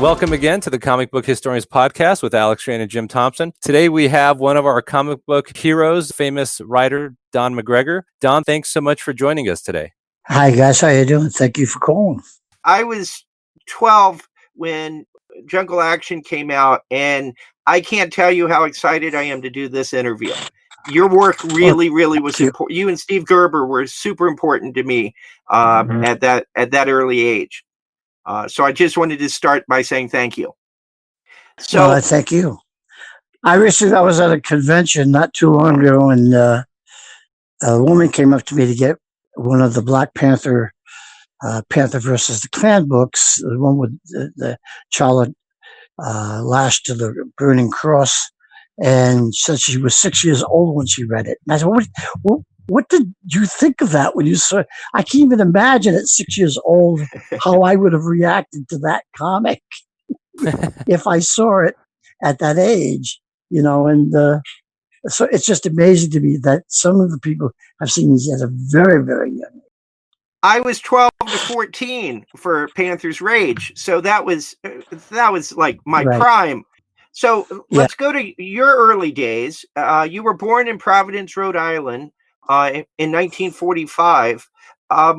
Welcome again to the Comic Book Historians Podcast with Alex Rand and Jim Thompson. Today we have one of our comic book heroes, famous writer Don McGregor. Don, thanks so much for joining us today. Hi guys, how you doing? Thank you for calling. I was 12 when Jungle Action came out, and I can't tell you how excited I am to do this interview. Your work really was important. You and Steve Gerber were super important to me at that early age. So I just wanted to start by saying thank you. So thank you. I was at a convention not too long ago, and a woman came up to me to get one of the Black Panther, Panther versus the Klan books, the one with the child lashed to the burning cross, and said she was 6 years old when she read it. And I said, what did you think of that when you saw it? I can't even imagine at 6 years old how I would have reacted to that comic if I saw it at that age, you know. And so it's just amazing to me that some of the people have seen these at a very, very young age. I was 12 to 14 for Panther's Rage, so that was like my prime. So let's go to your early days. You were born in Providence, Rhode Island, in 1945.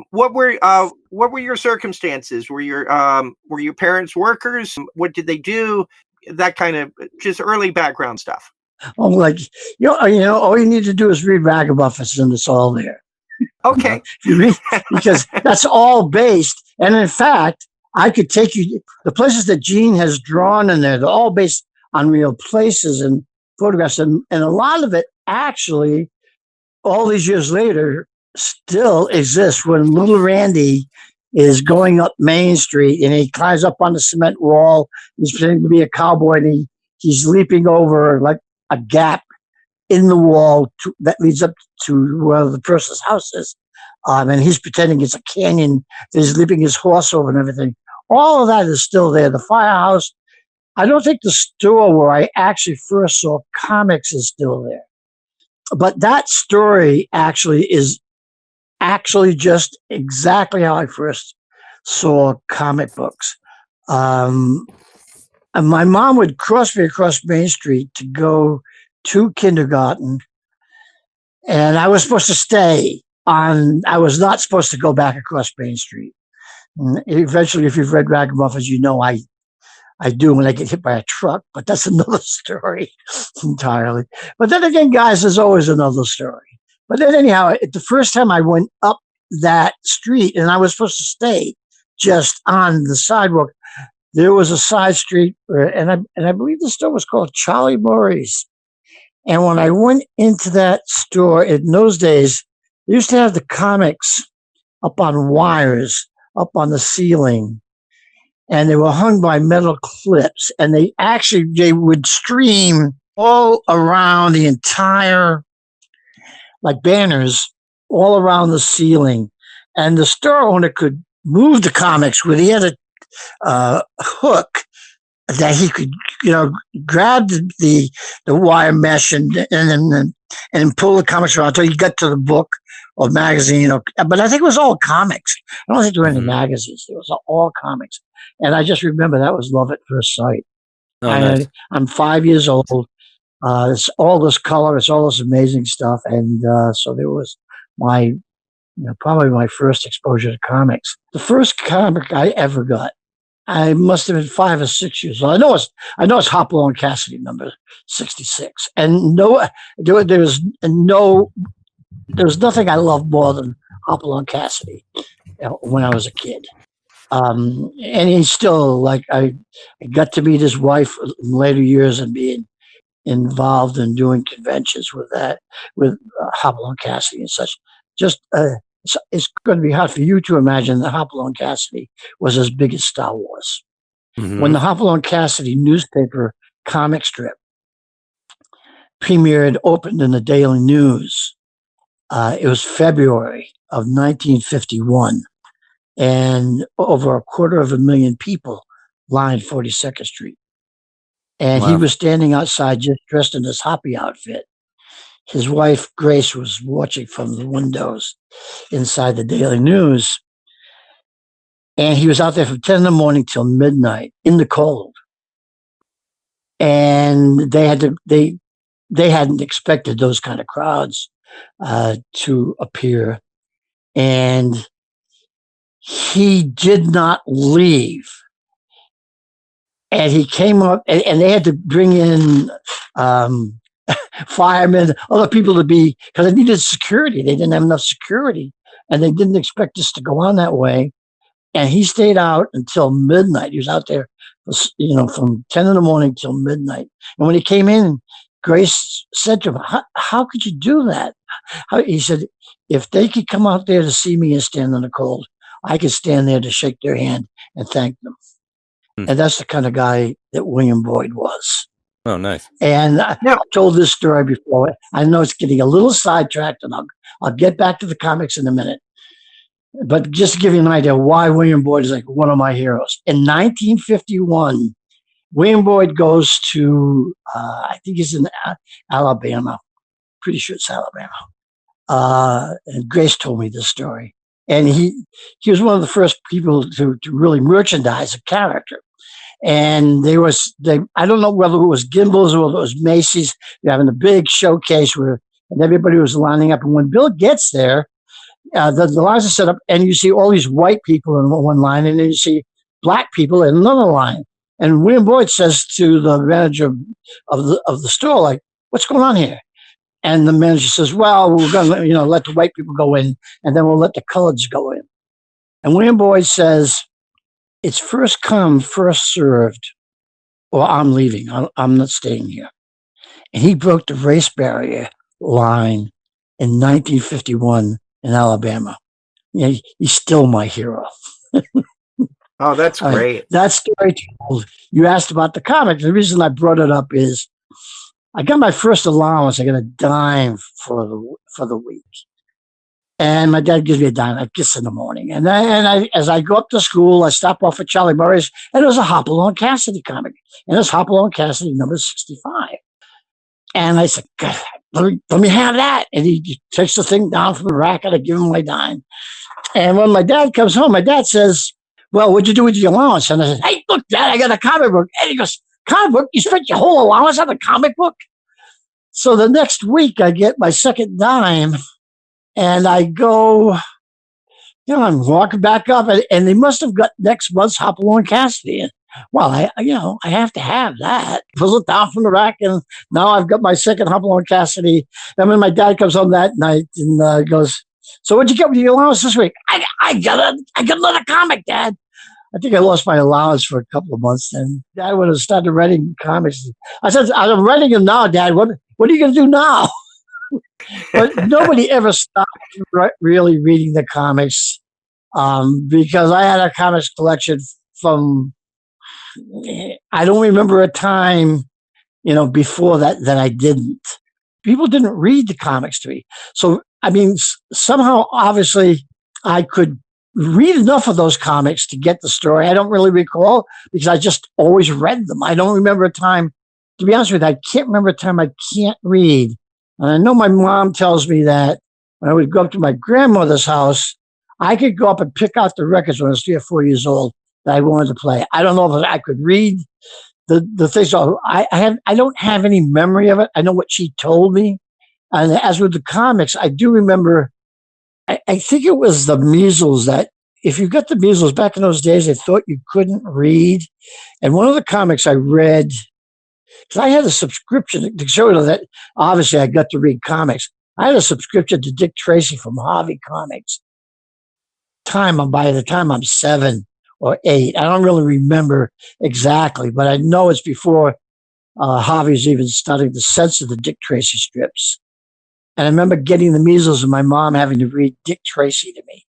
What were your circumstances? Were your parents workers? What did they do? That kind of just early background stuff. Oh, like all you need to do is read Ragamuffins, and it's all there. Okay, because that's all based. And in fact, I could take you the places that Gene has drawn in there. They're all based on real places and photographs, and a lot of it actually, all these years later, still exists. When little Randy is going up Main Street and he climbs up on the cement wall, he's pretending to be a cowboy, and he's leaping over like a gap in the wall that leads up to where the person's house is. And he's pretending it's a canyon. He's leaping his horse over and everything. All of that is still there. The firehouse. I don't think the store where I actually first saw comics is still there. But that story actually is just exactly how I first saw comic books. And my mom would cross me across Main Street to go to kindergarten, and I was supposed to stay on. I was not supposed to go back across Main Street. And eventually, if you've read Ragamuffins, you know I do when I get hit by a truck, but that's another story entirely. But then again, guys, there's always another story. But then anyhow, the first time I went up that street, and I was supposed to stay just on the sidewalk, there was a side street, and I believe the store was called Charlie Murray's. And when I went into that store in those days, they used to have the comics up on wires, up on the ceiling, and they were hung by metal clips, and they would stream all around the entire, like banners, all around the ceiling. And the store owner could move the comics with, he had a hook that he could, grab the wire mesh and pull the comics around until you got to the book or magazine. But I think it was all comics. I don't think there were any magazines. It was all comics. And I just remember that was love at first sight. Nice. I'm 5 years old. It's all this color. It's all this amazing stuff. And so there was probably my first exposure to comics. The first comic I ever got, I must have been 5 or 6 years old. I know it's Hopalong Cassidy number 66. And there was nothing I loved more than Hopalong Cassidy when I was a kid. And he's still, like, I got to meet his wife in later years and being involved in doing conventions with Hopalong Cassidy and such. Just it's going to be hard for you to imagine that Hopalong Cassidy was as big as Star Wars. Mm-hmm. When the Hopalong Cassidy newspaper comic strip opened in the Daily News, it was February of 1951, and over 250,000 people lined 42nd Street. And he was standing outside just dressed in his hoppy outfit. His wife, Grace, was watching from the windows inside the Daily News. And he was out there from 10 in the morning till midnight in the cold. And they hadn't expected those kind of crowds to appear. And he did not leave. And he came up, and they had to bring in firemen, other people to be, because they needed security. They didn't have enough security, and they didn't expect us to go on that way. And he stayed out until midnight. He was out there, from 10 in the morning till midnight. And when he came in, Grace said to him, how could you do that? He said, if they could come out there to see me and stand in the cold, I could stand there to shake their hand and thank them. And that's the kind of guy that William Boyd was. Oh, nice. And I told this story before. I know it's getting a little sidetracked, and I'll get back to the comics in a minute. But just to give you an idea why William Boyd is like one of my heroes. In 1951, William Boyd goes to, I think he's in Alabama. Pretty sure it's Alabama. And Grace told me this story. And he was one of the first people to really merchandise a character. And I don't know whether it was Gimbel's or whether it was Macy's. They're having a big showcase and everybody was lining up. And when Bill gets there, the lines are set up, and you see all these white people in one line, and then you see black people in another line. And William Boyd says to the manager of the store, like, what's going on here? And the manager says, well, we're going to let the white people go in, and then we'll let the coloreds go in. And William Boyd says, it's first come, first served, or I'm leaving. I'm not staying here. And he broke the race barrier line in 1951 in Alabama. He's still my hero. Oh, that's great. That story told. You asked about the comic. The reason I brought it up is I got my first allowance. I got a dime for the week. And my dad gives me a dime, I guess, in the morning. And as I go up to school, I stop off at Charlie Murray's, and there's a Hopalong Cassidy comic. And it's Hopalong Cassidy number 65. And I said, God, let me have that. And he takes the thing down from the rack, and I give him my dime. And when my dad comes home, my dad says, well, what'd you do with your allowance? And I said, hey, look, Dad, I got a comic book. And he goes, comic book? You spent your whole allowance on a comic book? So the next week, I get my second dime, and I go, I'm walking back up, and they must have got next month's Hopalong Cassidy. Well, I have to have that. Pull it down from the rack, and now I've got my second Hopalong Cassidy. And when my dad comes home that night and goes, so what'd you get with your allowance this week? I got another comic, Dad. I think I lost my allowance for a couple of months. And Dad would have started writing comics. I said, I'm writing them now, Dad. What are you going to do now? But nobody ever stopped really reading the comics because I had a comics collection from, I don't remember a time, before that I didn't. People didn't read the comics to me. So, somehow, obviously, I could read enough of those comics to get the story. I don't really recall because I just always read them. I don't remember a time, to be honest with you, I can't remember a time I can't read. And I know my mom tells me that when I would go up to my grandmother's house, I could go up and pick out the records when I was 3 or 4 years old that I wanted to play. I don't know if I could read the things. So I don't have any memory of it. I know what she told me. And as with the comics, I do remember, I think it was the measles that if you got the measles back in those days, they thought you couldn't read. And one of the comics I read, because I had a subscription to show you that obviously I got to read comics. I had a subscription to Dick Tracy from Harvey Comics. By the time I'm 7 or 8, I don't really remember exactly, but I know it's before Harvey's even starting to censor the Dick Tracy strips. And I remember getting the measles and my mom having to read Dick Tracy to me.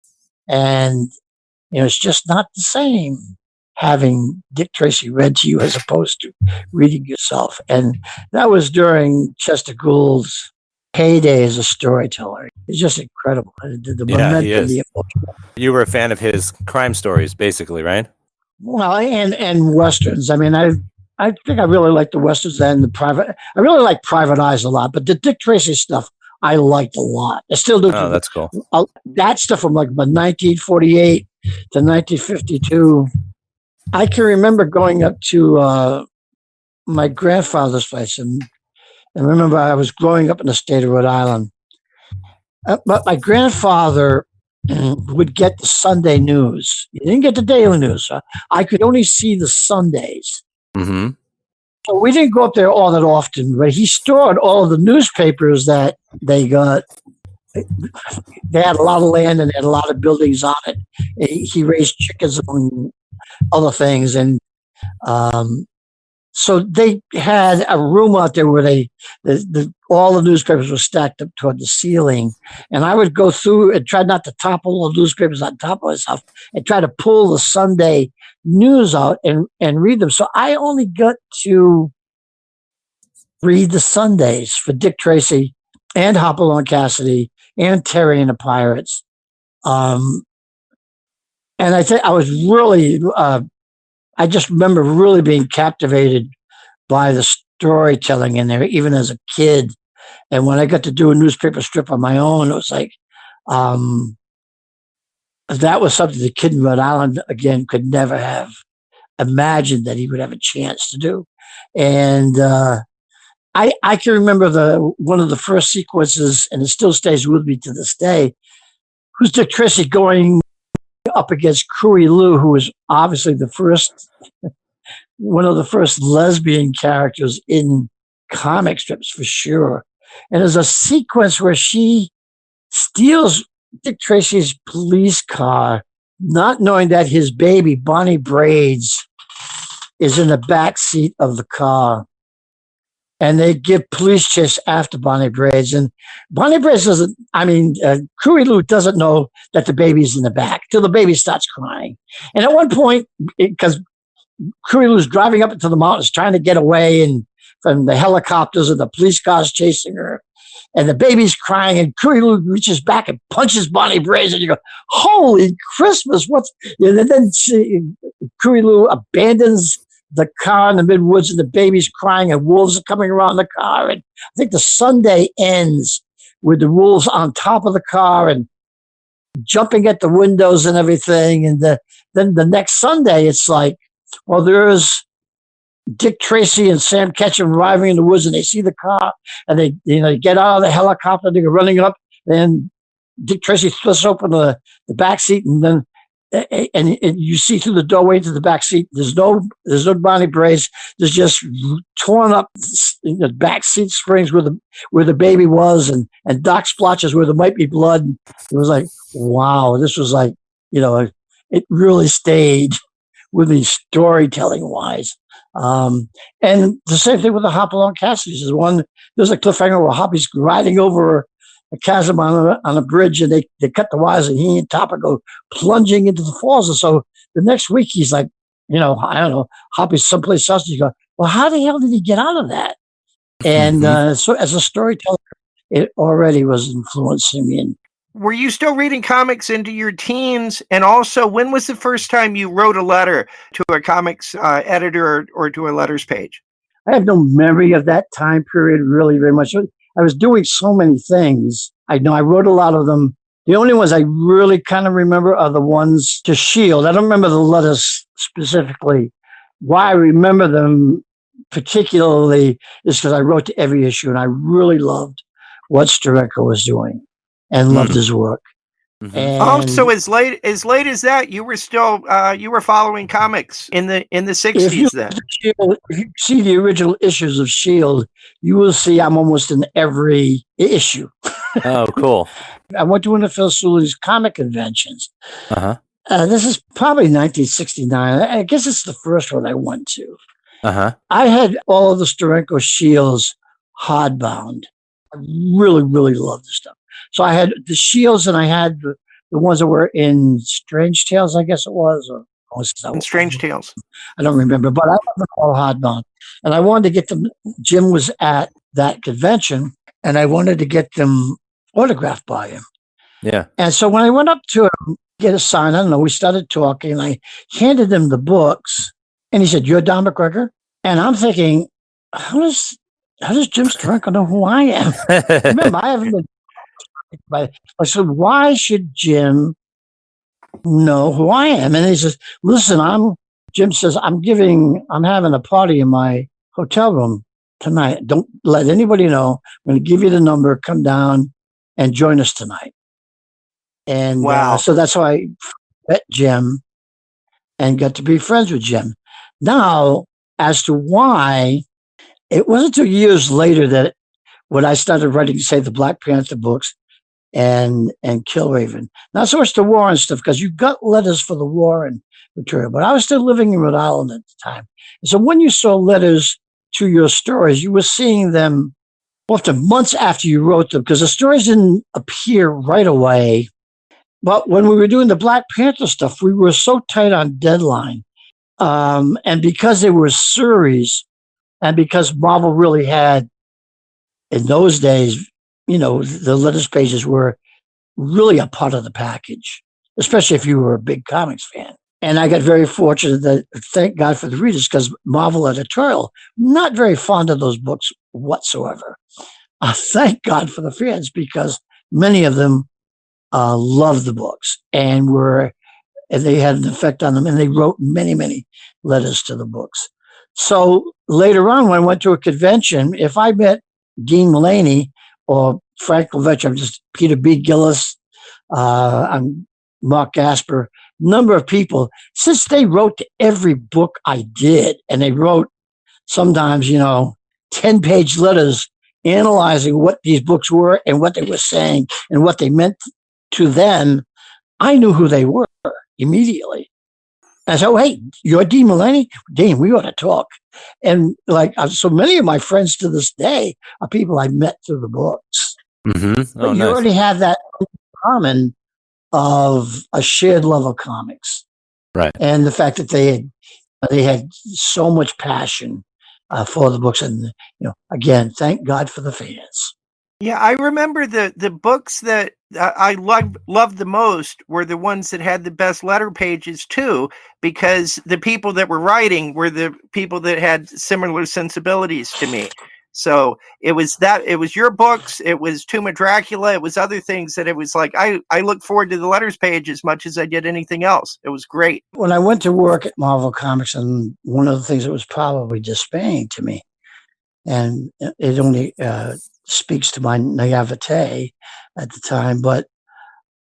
And, it's just not the same having Dick Tracy read to you as opposed to reading yourself. And that was during Chester Gould's heyday as a storyteller. It's just incredible. The momentum, he is. the emotion. You were a fan of his crime stories, basically, right? Well, and Westerns. I think I really like the Westerns and the private. I really like Private Eyes a lot, but the Dick Tracy stuff I liked a lot. I still do. Oh, that's cool. That stuff from like 1948 to 1952. I can remember going up to my grandfather's place, and remember I was growing up in the state of Rhode Island. But my grandfather would get the Sunday news. He didn't get the daily news. I could only see the Sundays. Mm-hmm. So we didn't go up there all that often, but he stored all of the newspapers that they got. They had a lot of land and they had a lot of buildings on it. He raised chickens and other things. And so they had a room out there where all the newspapers were stacked up toward the ceiling. And I would go through and try not to topple all the newspapers on top of myself and try to pull the Sunday news out and read them. So I only got to read the Sundays for Dick Tracy and Hopalong Cassidy and Terry and the Pirates. And I think I was really, I just remember really being captivated by the storytelling in there, even as a kid. And when I got to do a newspaper strip on my own, it was like, that was something the kid in Rhode Island, again, could never have imagined that he would have a chance to do. And I can remember one of the first sequences, and it still stays with me to this day, who's Dick Tracy going up against Cruy Lou, who was obviously one of the first lesbian characters in comic strips for sure. And there's a sequence where she steals Dick Tracy's police car, not knowing that his baby, Bonnie Braids, is in the back seat of the car. And they give police chase after Bonnie Braids. And Bonnie Braids Cruy Lou doesn't know that the baby's in the back till the baby starts crying. And at one point, because Cruy Lou's driving up into the mountains trying to get away from the helicopters and the police cars chasing her, and the baby's crying, and Cruy Lou reaches back and punches Bonnie Braids, and you go, holy Christmas, and then Cruy Lou abandons the car in the midwoods, and the baby's crying, and wolves are coming around the car. And I think the Sunday ends with the wolves on top of the car and jumping at the windows and everything. And then the next Sunday, it's like, well, there's Dick Tracy and Sam Ketchum arriving in the woods, and they see the car, and they get out of the helicopter, they're running up, and Dick Tracy thrusts open the back seat, and then and you see through the doorway to the back seat, there's no Bonnie Braids. There's just torn up the back seat springs where the baby was, and dark splotches where there might be blood. It was like, wow, this was like, it really stayed with me storytelling wise. And the same thing with the Hopalong Cassidy. There's a cliffhanger where Hoppy's riding over a chasm on a bridge, and they cut the wires, and he and Topper go plunging into the falls. And so the next week he's like, I don't know, Hoppy's someplace else. You go, well, how the hell did he get out of that? And so as a storyteller, it already was influencing me. Were you still reading comics into your teens? And also, when was the first time you wrote a letter to a comics editor or to a letters page? I have no memory of that time period really very much. I was doing so many things. I know I wrote a lot of them. The only ones I really kind of remember are the ones to S.H.I.E.L.D. I don't remember the letters specifically. Why I remember them particularly is because I wrote to every issue, and I really loved what Steranko was doing and loved his work. Mm-hmm. And so as late as that, you were still you were following comics in the 60s then. If you see the original issues of S.H.I.E.L.D., you will see I'm almost in every issue. Oh, cool. I went to one of Phil Seuling's comic conventions. Uh-huh. This is probably 1969. I guess it's the first one I went to. Uh-huh. I had all of the Steranko S.H.I.E.L.D.s hardbound. I really, really loved this stuff. So I had the S.H.I.E.L.D.s, and I had the ones that were in Strange Tales, I guess it was. In Strange Tales. I don't remember, but I have them all hardbound. And I wanted to get them. Jim was at that convention, and I wanted to get them autographed by him. Yeah. And so when I went up to him, get a sign, I don't know, we started talking, and I handed him the books, and he said, "You're Don McGregor?" And I'm thinking, how does Jim Steranko know who I am? Remember, I haven't been. I said, why should Jim know who I am. And he says, listen, Jim says, I'm having a party in my hotel room tonight. Don't let anybody know. I'm going to give you the number. Come down and join us tonight. And Wow. So that's how I met Jim and got to be friends with Jim. Now, as to why, it wasn't until years later that when I started writing, say, the Black Panther books and Killraven. Not so much the Warren stuff, because you got letters for the Warren material, but I was still living in Rhode Island at the time. And so when you saw letters to your stories, you were seeing them often months after you wrote them, because the stories didn't appear right away. But when we were doing the Black Panther stuff, we were so tight on deadline. And because they were series, and because Marvel really had, in those days, the letters pages were really a part of the package, especially if you were a big comics fan. And I got very fortunate that, thank God for the readers, because Marvel editorial, not very fond of those books whatsoever. Thank God for the fans, because many of them loved the books and they had an effect on them, and they wrote many, many letters to the books. So later on, when I went to a convention, if I met Dean Mulaney or Frank Levesque, just Peter B. Gillis, I'm Mark Gasper, number of people, since they wrote to every book I did, and they wrote sometimes, 10-page letters analyzing what these books were and what they were saying and what they meant to them, I knew who they were immediately. I said, oh, hey, you're Dean Mulaney? Dean, we ought to talk. And so many of my friends to this day are people I met through the books. Mm-hmm. But you already have that in common of a shared love of comics. Right. And the fact that they had so much passion for the books. And, again, thank God for the fans. Yeah, I remember the books that I loved the most were the ones that had the best letter pages too, because the people that were writing were the people that had similar sensibilities to me. So it was your books, it was Tomb of Dracula, it was other things that it was like, I look forward to the letters page as much as I did anything else. It was great. When I went to work at Marvel Comics, and one of the things that was probably dismaying to me, and it only speaks to my naivete at the time, but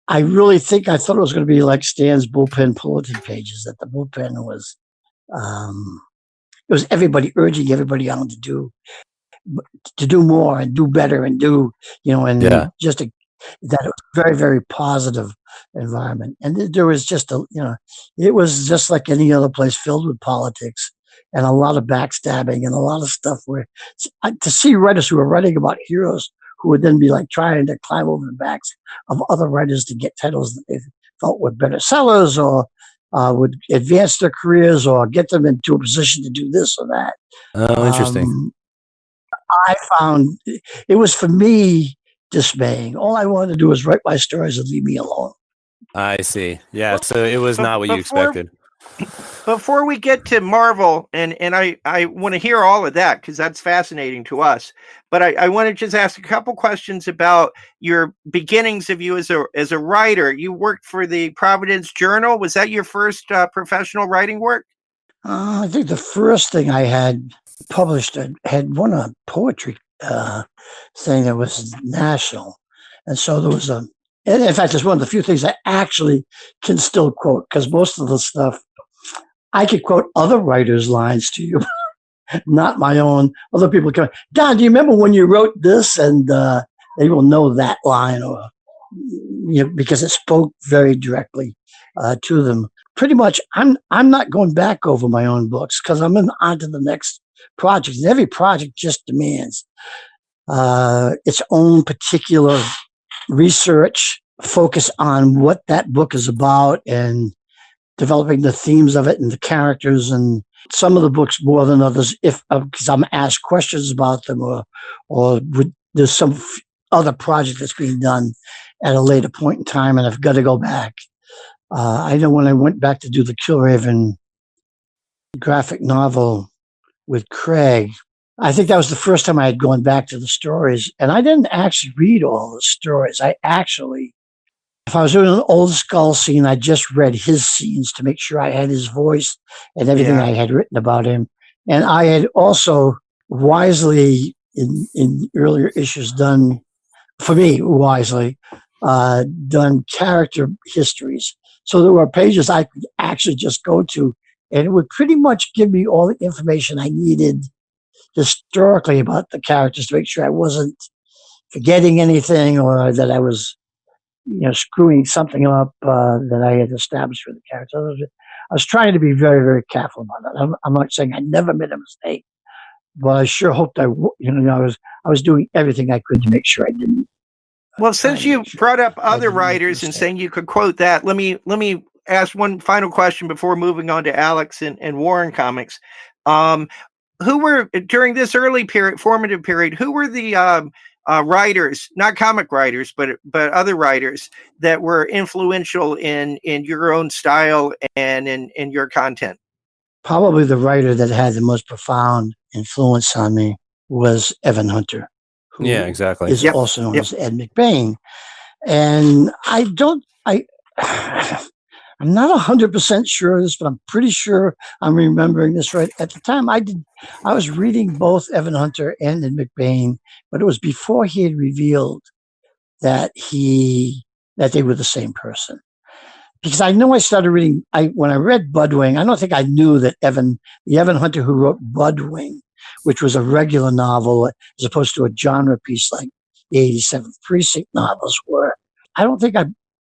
I really think I thought it was going to be like Stan's bullpen bulletin pages, that the bullpen was, it was everybody urging everybody on to do more and do better and do, that it was very, very positive environment. And there was just it was just like any other place, filled with politics and a lot of backstabbing and a lot of stuff where to see writers who were writing about heroes who would then be like trying to climb over the backs of other writers to get titles that they felt were better sellers or would advance their careers or get them into a position to do this or that. Oh, interesting. I found it was, for me, dismaying. All I wanted to do was write my stories and leave me alone. I see. Yeah, so it was not what you expected. Before we get to Marvel, and I want to hear all of that because that's fascinating to us, but I want to just ask a couple questions about your beginnings of you as a writer. You worked for the Providence Journal. Was that your first professional writing work? I think the first thing I had published had won a poetry thing that was national. And so there was and in fact, it's one of the few things I actually can still quote, because most of the stuff, I could quote other writers' lines to you, not my own. Other people come, Don, do you remember when you wrote this? And they will know that line, or because it spoke very directly to them. Pretty much, I'm not going back over my own books because I'm on to the next project. And every project just demands its own particular research, focus on what that book is about, and developing the themes of it and the characters. And some of the books more than others, because I'm asked questions about them, or there's some other project that's being done at a later point in time, and I've got to go back. I know when I went back to do the Killraven graphic novel with Craig, I think that was the first time I had gone back to the stories, and I didn't actually read all the stories. I actually if I was doing an old Skull scene, I just read his scenes to make sure I had his voice and everything I had written about him. And I had also wisely, in earlier issues, done, for me, wisely, done character histories. So there were pages I could actually just go to, and it would pretty much give me all the information I needed historically about the characters to make sure I wasn't forgetting anything or that I was, screwing something up that I had established for the character. I was trying to be very, very careful about it. I'm not saying I never made a mistake, but I sure hoped I was doing everything I could to make sure I didn't. Well, since you brought up other writers and saying you could quote that, let me ask one final question before moving on to Alex and Warren comics. Who were, during this early period, formative period, who were the writers, not comic writers, but other writers that were influential in your own style and in your content? Probably the writer that had the most profound influence on me was Evan Hunter. Who exactly. is also known as Ed McBain. And I'm not 100% sure of this, but I'm pretty sure I'm remembering this right. At the time I was reading both Evan Hunter and Ed McBain, but it was before he had revealed that they were the same person. Because I know I started reading, when I read Budwing, I don't think I knew that the Evan Hunter who wrote Budwing, which was a regular novel as opposed to a genre piece like the 87th Precinct novels were. I don't think I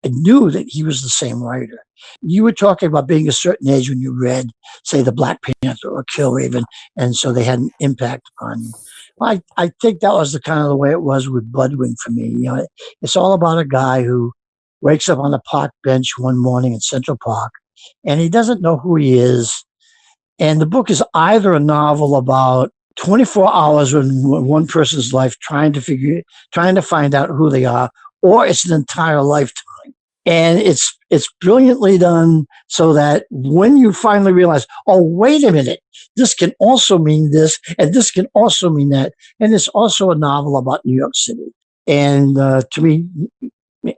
knew that he was the same writer. You were talking about being a certain age when you read, say, the Black Panther or Killraven, and so they had an impact on you. Well, I think that was the kind of the way it was with Budwing for me. It's all about a guy who wakes up on a park bench one morning in Central Park, and he doesn't know who he is. And the book is either a novel about 24 hours in one person's life trying to find out who they are, or it's an entire lifetime. And it's brilliantly done so that when you finally realize, oh, wait a minute, this can also mean this, and this can also mean that. And it's also a novel about New York City. And to me,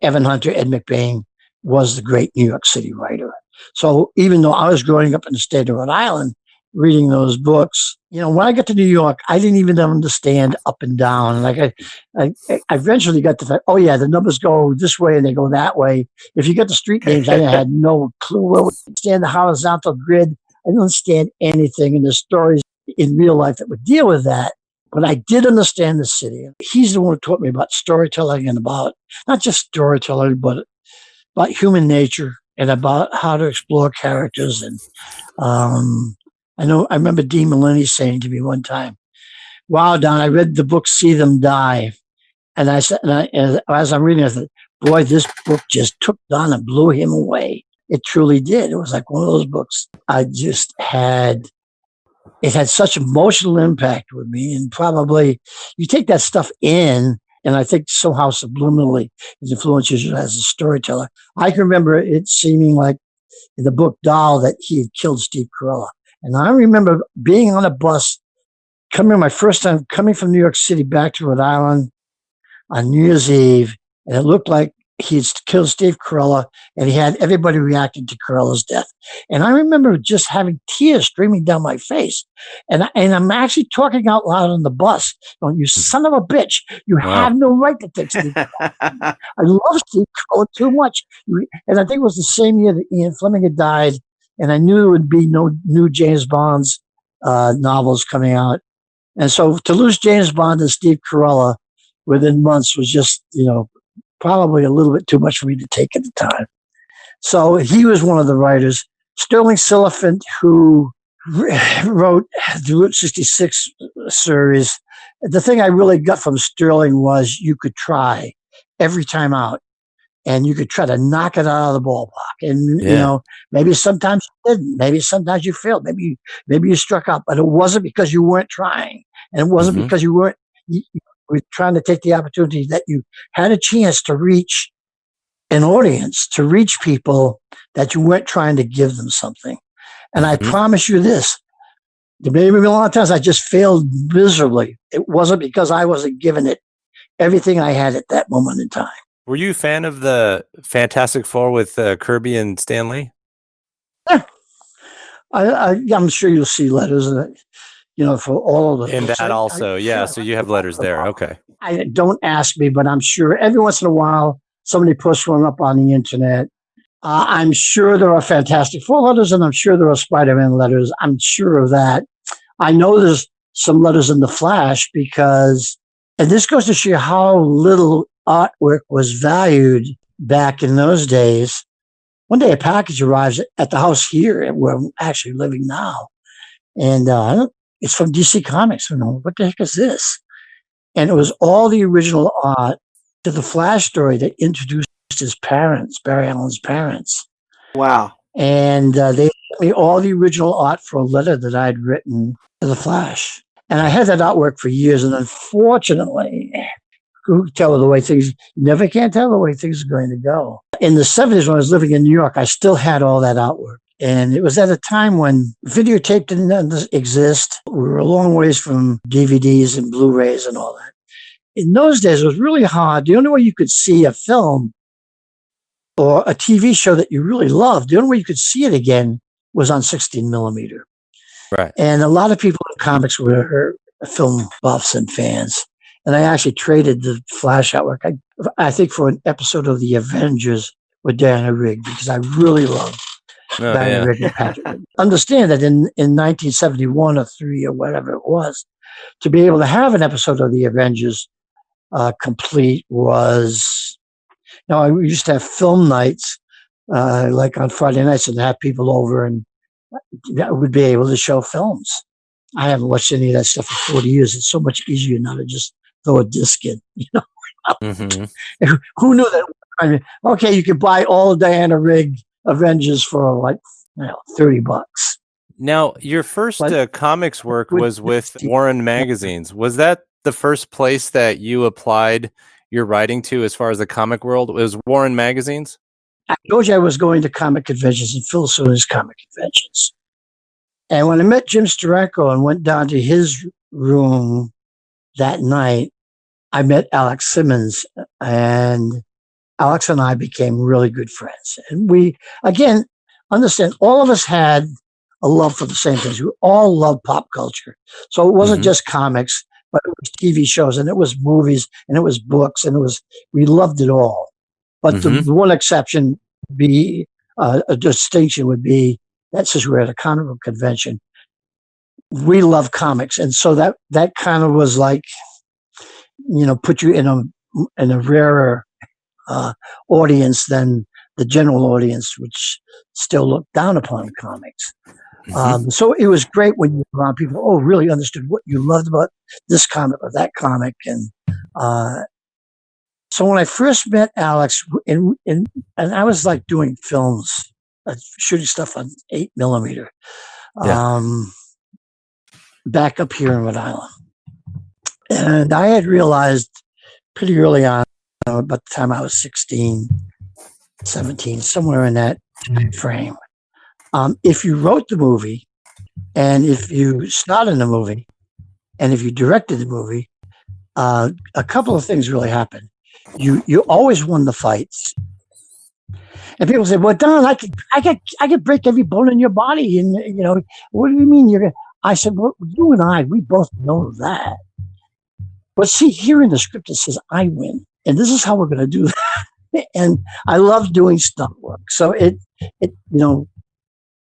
Evan Hunter, Ed McBain was the great New York City writer. So even though I was growing up in the state of Rhode Island, reading those books, when I got to New York, I didn't even understand up and down. Like I eventually got to think, oh yeah, the numbers go this way and they go that way. If you get the street names, I had no clue where we stand the horizontal grid. I didn't understand anything in the stories in real life that would deal with that. But I did understand the city. He's the one who taught me about storytelling and about not just storytelling, but about human nature and about how to explore characters. And I remember Dean Maloney saying to me one time, "Wow, Don, I read the book See Them Die." And I said, as I'm reading, I said, boy, this book just took Don and blew him away. It truly did. It was like one of those books it had such emotional impact with me. And probably you take that stuff in, and I think somehow subliminally it influences you as a storyteller. I can remember it seeming like in the book Doll that he had killed Steve Carella. And I remember being on a bus, my first time coming from New York City back to Rhode Island on New Year's Eve, and it looked like he'd killed Steve Carella, and he had everybody reacting to Carella's death. And I remember just having tears streaming down my face. And I'm actually talking out loud on the bus, going, "You son of a bitch, you have no right to take Steve Carella." I love Steve Carella too much. And I think it was the same year that Ian Fleming had died, and I knew there would be no new James Bond's novels coming out. And so to lose James Bond and Steve Carella within months was just, probably a little bit too much for me to take at the time. So he was one of the writers. Stirling Silliphant, who wrote the Route 66 series. The thing I really got from Stirling was you could try every time out, and you could try to knock it out of the ballpark. And, maybe sometimes you didn't. Maybe sometimes you failed. Maybe you struck out. But it wasn't because you weren't trying. And it wasn't because you weren't we're trying to take the opportunity that you had a chance to reach an audience, to reach people that you weren't trying to give them something. And I promise you this, there may have been a lot of times I just failed miserably. It wasn't because I wasn't giving it everything I had at that moment in time. Were you a fan of the Fantastic Four with Kirby and Stan Lee? Yeah. I'm sure you'll see letters, for all of the And books. that also, yeah. Sure. So you have letters there. Okay. Don't ask me, but I'm sure every once in a while somebody posts one up on the internet. I'm sure there are Fantastic Four letters, and I'm sure there are Spider-Man letters. I'm sure of that. I know there's some letters in the Flash because, and this goes to show how little artwork was valued back in those days. One day a package arrives at the house here where I'm actually living now. And it's from DC Comics. What the heck is this? And it was all the original art to the Flash story that introduced his parents, Barry Allen's parents. Wow. And they sent me all the original art for a letter that I'd written to the Flash. And I had that artwork for years. And unfortunately, who can tell the way things, never can tell the way things are going to go. In the 70s, when I was living in New York, I still had all that artwork. And it was at a time when videotape didn't exist. We were a long ways from DVDs and Blu-rays and all that. In those days, it was really hard. The only way you could see a film or a TV show that you really loved, the only way you could see it again was on 16 millimeter. Right. And a lot of people in comics were film buffs and fans. And I actually traded the Flash artwork, I think, for an episode of The Avengers with Diana Rigg, because I really loved Diana Rigg and Patrick. Understand that in 1971 or 3 or whatever it was, to be able to have an episode of The Avengers complete was, we used to have film nights, like on Friday nights, and have people over and would be able to show films. I haven't watched any of that stuff for 40 years. It's so much easier now to just throw a disc in, Mm-hmm. Who knew that? I mean, okay, you could buy all of Diana Rigg Avengers for like $30. Now, your first comics work was with Warren magazines. Was that the first place that you applied your writing to as far as the comic world? It was Warren magazines? I told you I was going to comic conventions and Phil Seuling's comic conventions. And when I met Jim Steranko and went down to his room that night, I met Alex Simmons, and Alex and I became really good friends. And we, again, understand, all of us had a love for the same things. We all loved pop culture. So it wasn't just comics, but it was TV shows, and it was movies, and it was books, and we loved it all. But the one exception would be, a distinction would be that since we were at a comic book convention, we love comics. And so that kind of was like, put you in a rarer audience than the general audience, which still looked down upon comics. So it was great when you were around people, really understood what you loved about this comic or that comic. And so when I first met Alex, and I was like doing films, shooting stuff on 8 millimeter, back up here in Rhode Island. And I had realized pretty early on, about the time I was 16, 17, somewhere in that time frame, if you wrote the movie, and if you starred in the movie, and if you directed the movie, a couple of things really happened. You always won the fights. And people say, "Well, Don, I could break every bone in your body." And what do you mean you're gonna? I said, "Well, you and we both know that." But see, here in the script, it says I win. And this is how we're going to do that. And I love doing stunt work. So it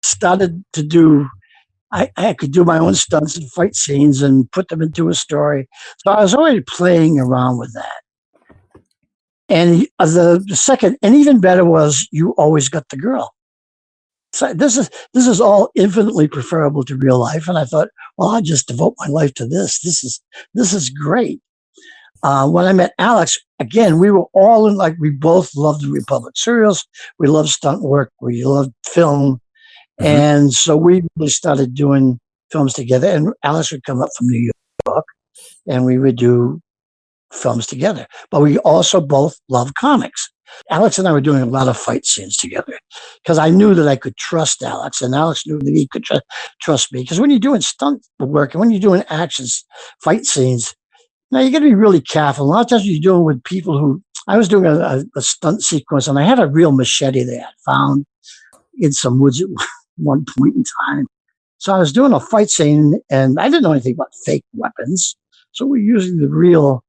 started to do, I could do my own stunts and fight scenes and put them into a story. So I was already playing around with that. And the second, and even better, was you always got the girl. So this is all infinitely preferable to real life. And I thought, well, I'll just devote my life to this. This is great. When I met Alex, again, we were all in, like, we both loved the Republic serials. We loved stunt work. We loved film. And so we really started doing films together. And Alex would come up from New York and we would do films together. But we also both loved comics. Alex and I were doing a lot of fight scenes together because I knew that I could trust Alex, and Alex knew that he could trust me. Because when you're doing stunt work and when you're doing actions, fight scenes, now you got to be really careful. A lot of times you're doing with people who I was doing a stunt sequence, and I had a real machete that I found in some woods at one point in time. So I was doing a fight scene, and I didn't know anything about fake weapons. So we're using the real,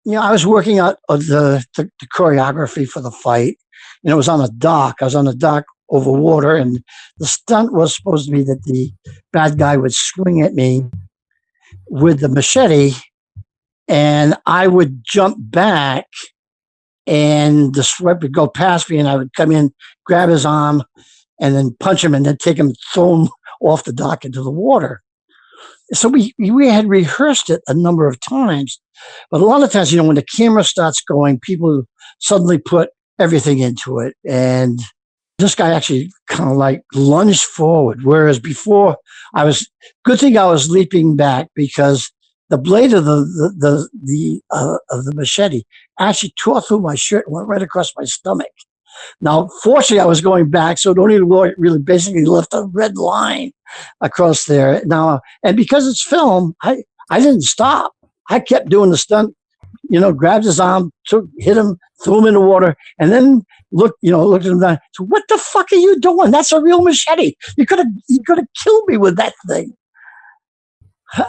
I was working out the choreography for the fight, and it was on a dock. I was on a dock over water, and the stunt was supposed to be that the bad guy would swing at me with the machete, and I would jump back, and the sweat would go past me, and I would come in, grab his arm, and then punch him, and then take him, throw him off the dock into the water. So we had rehearsed it a number of times, but a lot of times, when the camera starts going, people suddenly put everything into it, and this guy actually kind of like lunged forward, whereas before good thing I was leaping back, because the blade of the machete actually tore through my shirt and went right across my stomach. Now, fortunately, I was going back, so it only really basically left a red line across there. Now, and because it's film, I didn't stop. I kept doing the stunt, grabbed his arm, hit him, threw him in the water, and then looked at him down. So, what the fuck are you doing? That's a real machete. You could have killed me with that thing.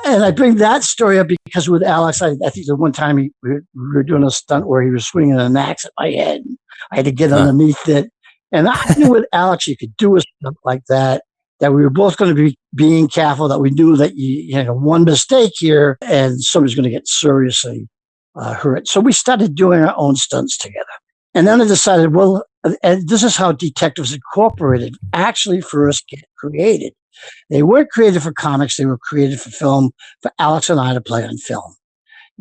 And I bring that story up because with Alex, I think the one time we were doing a stunt where he was swinging an axe at my head. I had to get underneath it. And I knew with Alex, you could do a stunt like that we were both going to be being careful, that we knew that one mistake here and somebody's going to get seriously hurt. So we started doing our own stunts together. And then I decided, and this is how Detectives Incorporated actually first get created. They weren't created for comics. They were created for film, for Alex and I to play on film.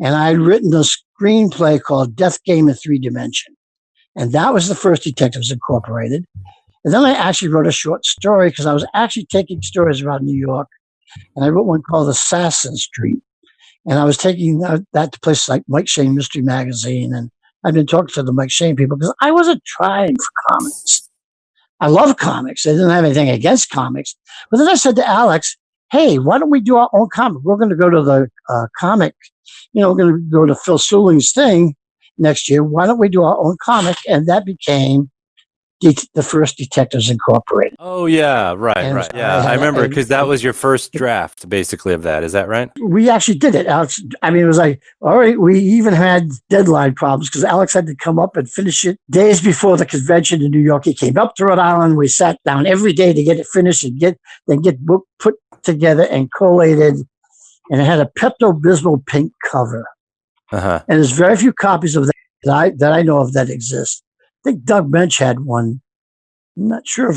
And I had written a screenplay called Death Game in 3 Dimension. And that was the first Detectives Incorporated. And then I actually wrote a short story, because I was actually taking stories around New York. And I wrote one called Assassin Street. And I was taking that to places like Mike Shane Mystery Magazine. And I've been talking to the Mike Shane people, because I wasn't trying for comics. I love comics. I didn't have anything against comics. But then I said to Alex, hey, why don't we do our own comic? We're going to go to the comic, we're going to go to Phil Seuling's thing next year. Why don't we do our own comic? And that became the first Detectives Incorporated. Oh, yeah, right. Yeah, I remember, because that was your first draft, basically, of that. Is that right? We actually did it, Alex. I mean, it was like, all right, we even had deadline problems, because Alex had to come up and finish it days before the convention in New York. He came up to Rhode Island. We sat down every day to get it finished and get book put together and collated. And it had a Pepto-Bismol pink cover. Uh-huh. And there's very few copies of that I know of that exist. I think Doug Bench had one. I'm not sure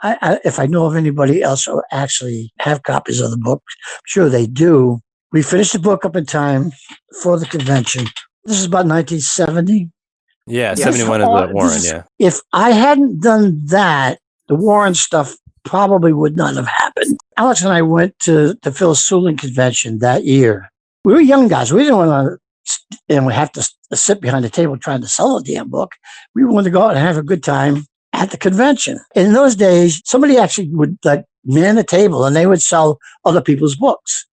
if I know of anybody else who actually have copies of the book. I'm sure they do. We finished the book up in time for the convention. This is about 1970. Yeah, 71 is the Warren, yeah. If I hadn't done that, the Warren stuff probably would not have happened. Alex and I went to the Phil Seuling Convention that year. We were young guys. We didn't want to we have to sit behind the table trying to sell a damn book. We wanted to go out and have a good time at the convention. In those days, somebody actually would man a table, and they would sell other people's books.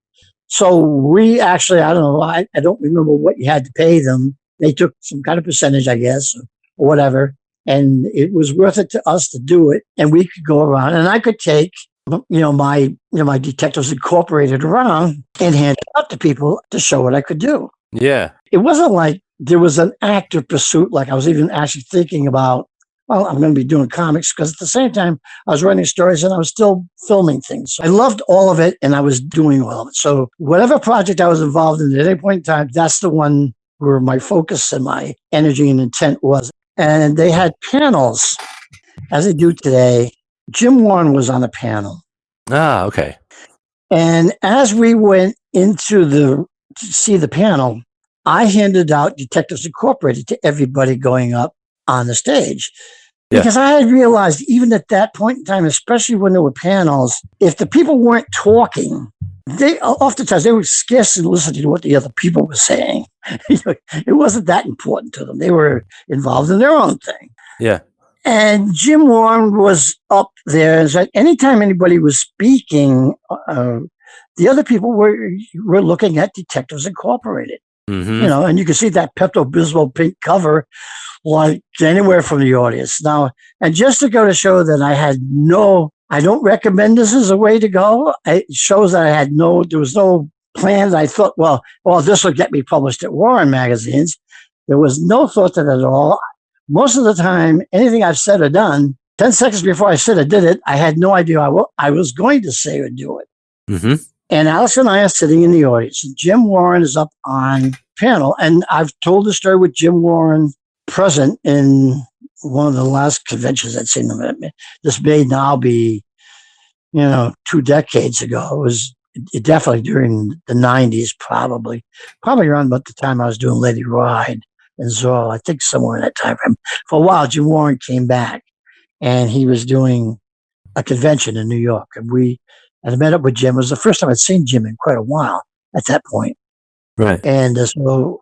So we actually, I don't know, I don't remember what you had to pay them. They took some kind of percentage, I guess, or whatever. And it was worth it to us to do it. And we could go around, and I could take, my Detectives Incorporated around and hand it out to people to show what I could do. Yeah. It wasn't like there was an active pursuit, like I was even actually thinking about, well, I'm going to be doing comics, because at the same time, I was writing stories and I was still filming things. So I loved all of it, and I was doing all of it. So whatever project I was involved in at any point in time, that's the one where my focus and my energy and intent was. And they had panels, as they do today. Jim Warren was on the panel. Ah, okay. And as we went to see the panel, I handed out Detectives Incorporated to everybody going up on the stage. Yeah. Because I had realized, even at that point in time, especially when there were panels, if the people weren't talking, oftentimes they were scarcely listening to what the other people were saying. It wasn't that important to them. They were involved in their own thing. Yeah. And Jim Warren was up there. And so anytime anybody was speaking, the other people were looking at Detectives Incorporated. You know, and you can see that Pepto-Bismol pink cover like anywhere from the audience. Now, and just to go to show that I don't recommend this as a way to go. It shows that there was no plan. I thought, well, this will get me published at Warren magazines. There was no thought to that at all. Most of the time, anything I've said or done, 10 seconds before I said I did it, I had no idea I was going to say or do it. And Alex and I are sitting in the audience. Jim Warren is up on panel. And I've told the story with Jim Warren present in one of the last conventions I'd seen him. This may now be, 2 decades ago. It was definitely during the 90s, probably around about the time I was doing Lady Ride and Zorro. I think somewhere in that time frame. For a while, Jim Warren came back and he was doing a convention in New York. And I met up with Jim. It was the first time I'd seen Jim in quite a while at that point. Right. And so,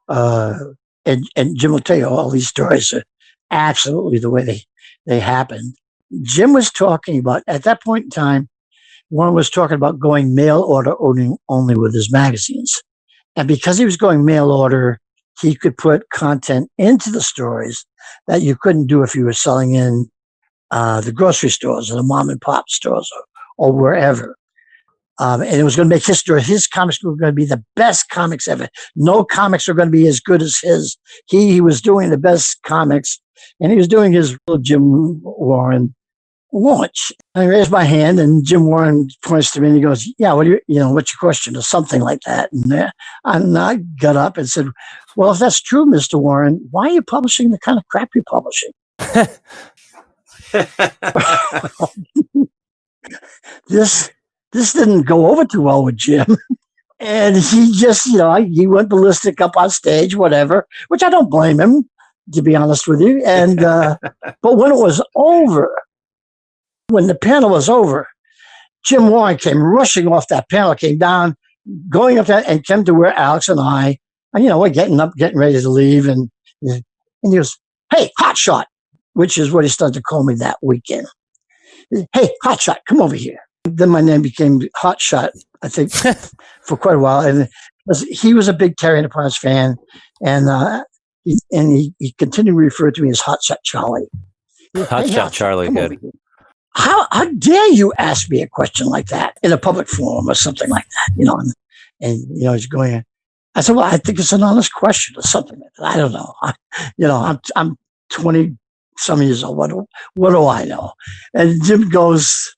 and Jim will tell you all these stories are absolutely the way they happened. Jim was talking about, at that point in time, Warren was talking about going mail order only with his magazines. And because he was going mail order, he could put content into the stories that you couldn't do if you were selling in the grocery stores or the mom and pop stores or wherever. And it was going to make his comics were going to be the best comics ever. No comics are going to be as good as his. He was doing the best comics, and he was doing his Jim Warren launch. I raised my hand, and Jim Warren points to me and he goes, "Yeah, what's your question?" or something like that. And I got up and said, "Well, if that's true, Mr. Warren, why are you publishing the kind of crap you're publishing?" This didn't go over too well with Jim. And he just, he went ballistic up on stage, whatever, which I don't blame him, to be honest with you. And, but when it was over, when the panel was over, Jim Warren came rushing off that panel, came down, going up there and came to where Alex and I, and, we're getting ready to leave. And he goes, "Hey, hotshot," which is what he started to call me that weekend. "Hey, hotshot, come over here." Then my name became Hotshot, I think, for quite a while. And he was a big Terry Enterprise fan, and he continued to refer to me as Hotshot Charlie. Hotshot Charlie, good. How dare you ask me a question like that in a public forum or something like that? And he's going. I said, "Well, I think it's an honest question or something like that. I don't know. I'm 20 some years old. What do I know?" And Jim goes.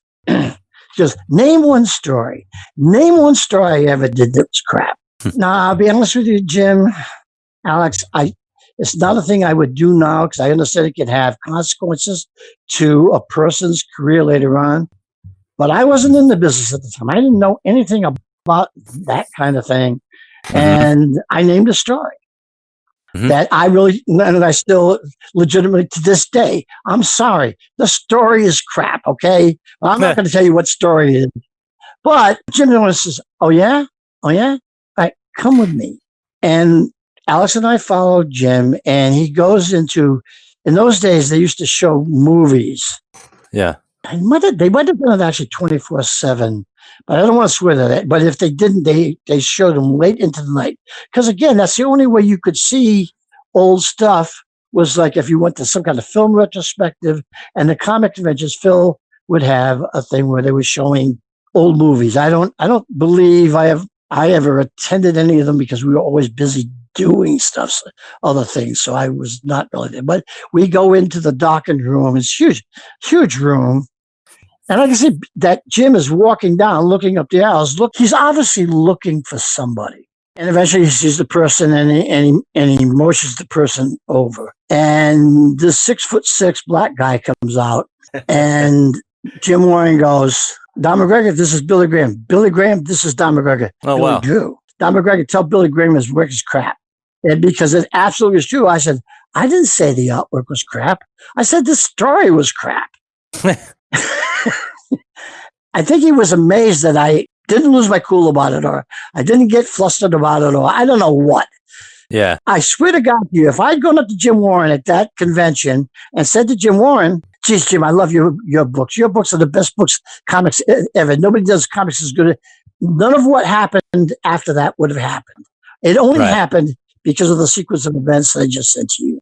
Just name one story. Name one story I ever did that was crap. Now, I'll be honest with you, Jim, Alex, it's not a thing I would do now because I understand it can have consequences to a person's career later on. But I wasn't in the business at the time. I didn't know anything about that kind of thing. And I named a story. That and I still legitimately to this day, I'm sorry, the story is crap, okay? I'm not going to tell you what story it is. But Jim says, "Oh yeah? All right, come with me." And Alex and I followed Jim, and he goes into, in those days, they used to show movies. Yeah. They might have done it actually 24/7. But I don't want to swear to that. But if they didn't, they showed them late into the night. Because again, that's the only way you could see old stuff was like if you went to some kind of film retrospective. And the comic conventions, Phil would have a thing where they were showing old movies. I don't believe I ever attended any of them because we were always busy doing stuff, other things. So I was not really there. But we go into the docking room. It's huge, huge room. And I can see that Jim is walking down, looking up the aisles. Look, he's obviously looking for somebody. And eventually he sees the person and he motions the person over. And this 6'6" black guy comes out. And Jim Warren goes, "Don McGregor, this is Billy Graham. Billy Graham, this is Don McGregor." Oh, Billy wow. Drew. "Don McGregor, tell Billy Graham his work is crap." And because it absolutely is true, I said, "I didn't say the artwork was crap. I said the story was crap." I think he was amazed that I didn't lose my cool about it, or I didn't get flustered about it, or I don't know what. Yeah. I swear to God to you, if I'd gone up to Jim Warren at that convention and said to Jim Warren, "Geez, Jim, I love your books. Your books are the best comics ever. Nobody does comics as good." None of what happened after that would have happened. It only happened because of the sequence of events that I just said to you.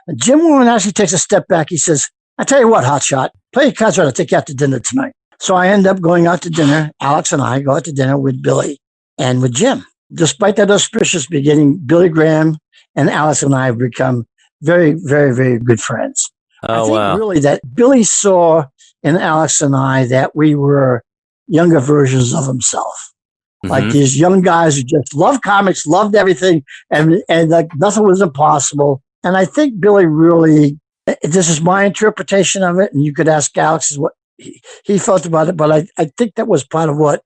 And Jim Warren actually takes a step back. He says, I tell you what, hotshot, play your cards right. I'll take you out to dinner tonight. So I end up going out to dinner. Alex and I go out to dinner with Billy and with Jim. Despite that auspicious beginning, Billy Graham and Alex and I have become very, very, very good friends. I think really that Billy saw in Alex and I that we were younger versions of himself. Like these young guys who just loved comics, loved everything, and like nothing was impossible. And I think Billy really, this is my interpretation of it, and you could ask Alex what he felt about it, but I think that was part of what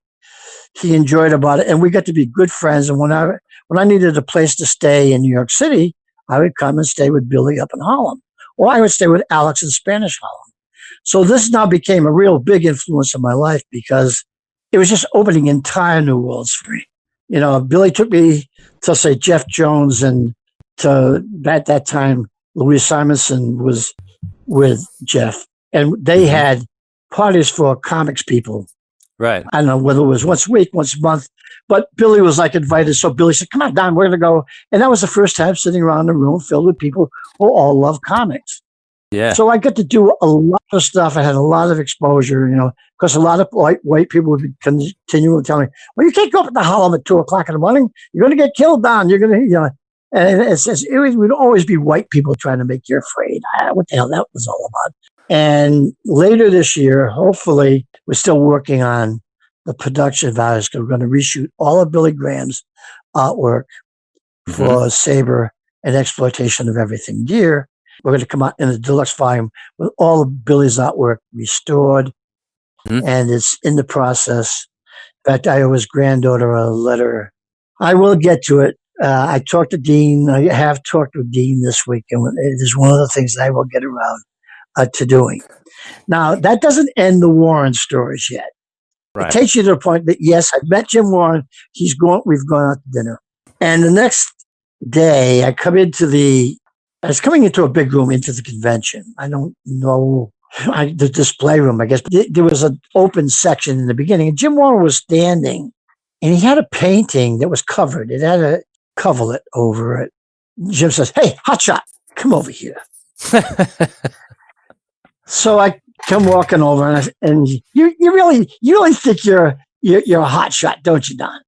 he enjoyed about it. And we got to be good friends. And when I needed a place to stay in New York City, I would come and stay with Billy up in Harlem, or I would stay with Alex in Spanish Harlem. So this now became a real big influence in my life because it was just opening entire new worlds for me. You know, Billy took me to, say, Jeff Jones, and to, at that time, Louise Simonson was with Jeff. And they had parties for comics people. Right. I don't know whether it was once a week, once a month. But Billy was like invited. So Billy said, come on, Don, we're going to go. And that was the first time sitting around a room filled with people who all love comics. Yeah. So I got to do a lot of stuff. I had a lot of exposure, you know, because a lot of white people would continue to tell me, well, you can't go up at the Harlem at 2:00 in the morning. You're going to get killed, Don. You're going to, you know, and it would always be white people trying to make you afraid. What the hell that was all about. And later this year, hopefully, we're still working on the production values because we're going to reshoot all of Billy Graham's artwork for Saber and Exploitation of Everything Gear. We're going to come out in a deluxe volume with all of Billy's artwork restored, and it's in the process. In fact, I owe his granddaughter a letter. I will get to it. I talked to Dean. I have talked with Dean this week, and it is one of the things that I will get around to doing. Now, that doesn't end the Warren stories yet. Right. It takes you to the point that, yes, I've met Jim Warren. We've gone out to dinner. And the next day, I was coming into a big room, into the convention. I don't know, the display room, I guess. There was an open section in the beginning, and Jim Warren was standing, and he had a painting that was covered. It had a coverlet over it. Jim says, hey, hotshot, come over here. So I come walking over, and you really think you're a hotshot, don't you, Don?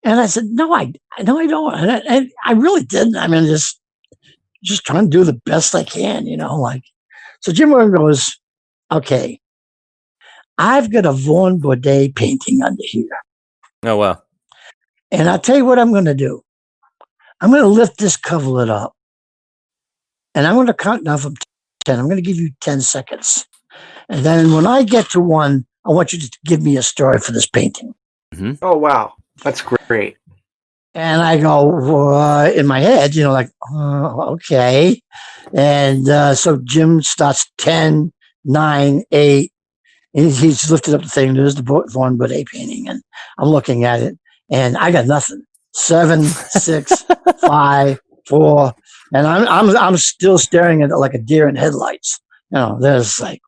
And I said, no, I don't. And I really didn't. I mean, just trying to do the best I can, you know, like. So Jim Warren goes, okay, I've got a Vaughan Bidet painting under here. Oh, wow. And I'll tell you what I'm going to do. I'm going to lift this coverlet up, and I'm going to count down from 10. I'm going to give you 10 seconds. And then when I get to 1, I want you to give me a story for this painting. Oh, wow. That's great. And I go, in my head, you know, like, okay. And so Jim starts 10, 9, 8. And he's lifted up the thing. There's the Vaughan Bidet painting. And I'm looking at it. And I got nothing. 7, 6, 5, 4. And I'm still staring at it like a deer in headlights. You know, there's like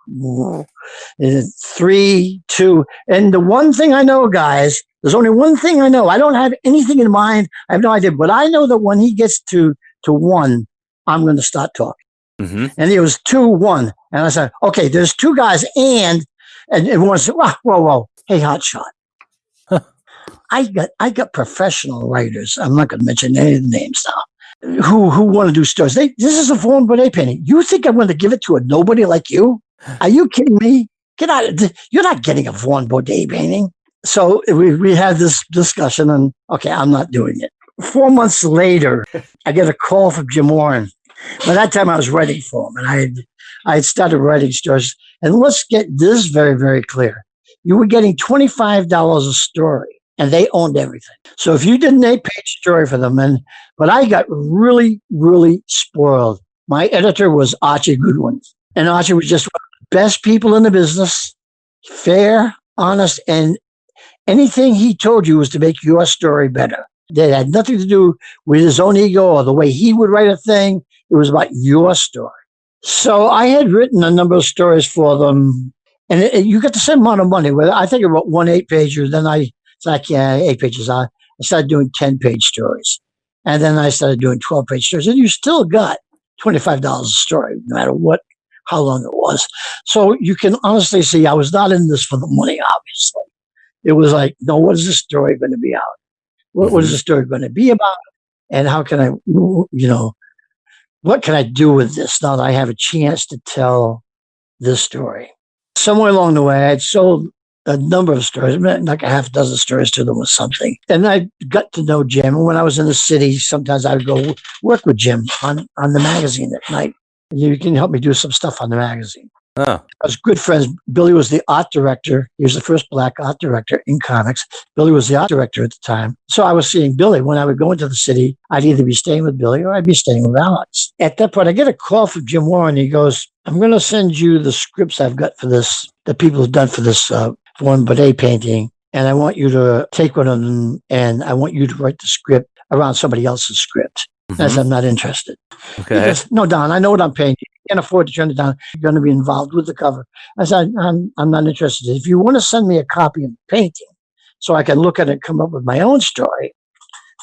3, 2. And the one thing I know, guys, there's only one thing I know. I don't have anything in mind. I have no idea. But I know that when he gets to 1, I'm going to start talking. And it was 2, 1. And I said, okay, there's 2 guys and one said, whoa, hey, hotshot. I got professional writers. I'm not going to mention any of the names now. Who want to do stories. This is a Vaughan Bidet painting. You think I'm going to give it to a nobody like you? Are you kidding me? Get out of You're not getting a Vaughan Bidet painting. So we had this discussion, and okay, I'm not doing it. 4 months later, I get a call from Jim Warren. By that time, I was writing for him, and I had started writing stories. And let's get this very, very clear. You were getting $25 a story, and they owned everything. So if you did an 8-page story for them, but I got really, really spoiled. My editor was Archie Goodwin, and Archie was just one of the best people in the business, fair, honest, and anything he told you was to make your story better. That had nothing to do with his own ego or the way he would write a thing. It was about your story. So I had written a number of stories for them, and you get the same amount of money. I think I wrote 1 8-pager. Then I said, 8 pages. I started doing 10-page stories. And then I started doing 12-page stories, and you still got $25 a story, no matter how long it was. So you can honestly see I was not in this for the money, obviously. It was like, no, what is this story going to be out? What is the story going to be about? And how can I, what can I do with this now that I have a chance to tell this story? Somewhere along the way, I'd sold a number of stories, like a half a dozen stories to them or something. And I got to know Jim. And when I was in the city, sometimes I would go work with Jim on the magazine at night. And you can help me do some stuff on the magazine. Oh. I was good friends. Billy was the art director. He was the first black art director in comics. Billy was the art director at the time. So I was seeing Billy. When I would go into the city, I'd either be staying with Billy or I'd be staying with Alex. At that point, I get a call from Jim Warren. He goes, I'm going to send you the scripts I've got for this, the people who've done for this one bidet painting. And I want you to take one of them and I want you to write the script around somebody else's script. I said, I'm not interested. Okay. He goes, no, Don, I know what I'm paying you. You can't afford to turn it down. You're going to be involved with the cover. I said, I'm not interested. If you want to send me a copy of the painting so I can look at it and come up with my own story,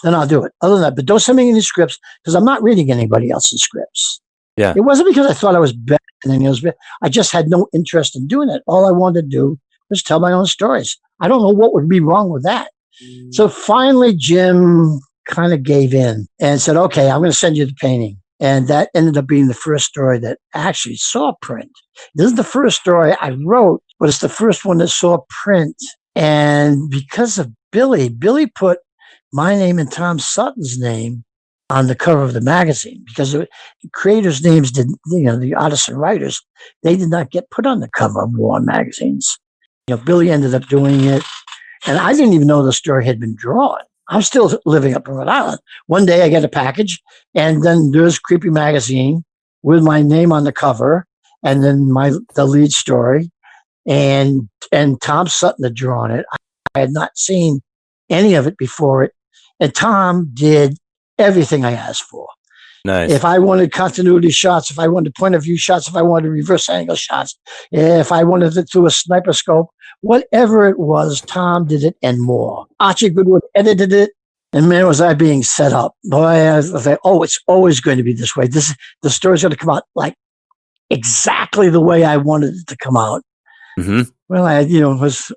then I'll do it. Other than that, but don't send me any scripts because I'm not reading anybody else's scripts. Yeah. It wasn't because I thought I was better than anyone else. I just had no interest in doing it. All I wanted to do was tell my own stories. I don't know what would be wrong with that. So finally, Jim kind of gave in and said, okay, I'm going to send you the painting. And that ended up being the first story that actually saw print. This is the first story I wrote, but it's the first one that saw print. And because of Billy put my name and Tom Sutton's name on the cover of the magazine because the creators' names didn't, the artists and writers, they did not get put on the cover of War magazines. Billy ended up doing it. And I didn't even know the story had been drawn. I'm still living up in Rhode Island. One day I get a package, and then there's Creepy Magazine with my name on the cover, and then the lead story, and Tom Sutton had drawn it. I had not seen any of it before it, and Tom did everything I asked for. Nice. If I wanted continuity shots, if I wanted point of view shots, if I wanted reverse angle shots, if I wanted it through a sniper scope, whatever it was, Tom did it and more. Archie Goodwin edited it, and man, was I being set up. Boy, I was like, oh, it's always going to be this way. The story's going to come out like exactly the way I wanted it to come out. Mm-hmm. Well, I was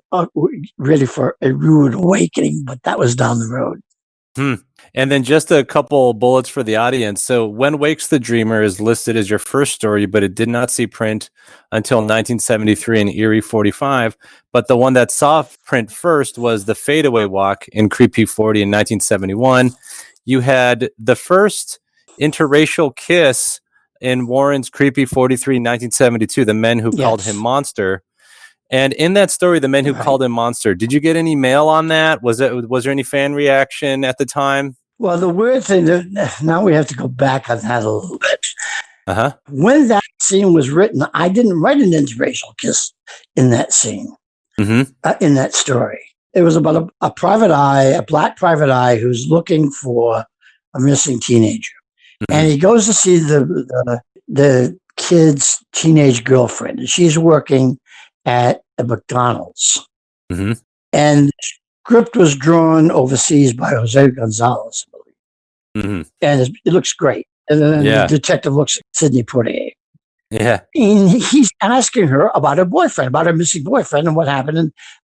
ready for a rude awakening, but that was down the road. And then just a couple bullets for the audience. So When Wakes the Dreamer is listed as your first story, but it did not see print until 1973 in Erie 45. But the one that saw print first was The Fadeaway Walk in Creepy 40 in 1971. You had the first interracial kiss in Warren's Creepy 43 in 1972, The Men Who Called Him Monster. And in that story, The Men Who Called Him Monster, did you get any mail on that? Was there any fan reaction at the time? Well, the weird thing, now we have to go back on that a little bit. Uh-huh. When that scene was written, I didn't write an interracial kiss in that scene, in that story. It was about a private eye, a black private eye who's looking for a missing teenager. Mm-hmm. And he goes to see the kid's teenage girlfriend, and she's working at a McDonald's. Mm-hmm. And the script was drawn overseas by Jose Gonzalez, I believe. Mm-hmm. And it looks great. And then the detective looks at Sidney Poitier. Yeah. And he's asking her about her boyfriend, about her missing boyfriend and what happened.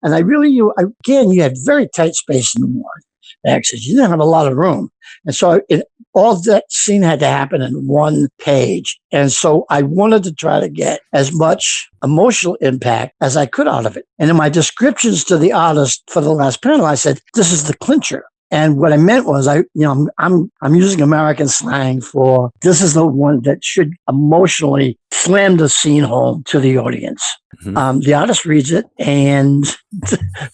And I really, you had very tight space in the ward. Actually, you didn't have a lot of room. And so all that scene had to happen in one page. And so I wanted to try to get as much emotional impact as I could out of it. And in my descriptions to the artist for the last panel, I said, this is the clincher. And what I meant was, I'm using American slang for this is the one that should emotionally slam the scene home to the audience. Mm-hmm. The artist reads it and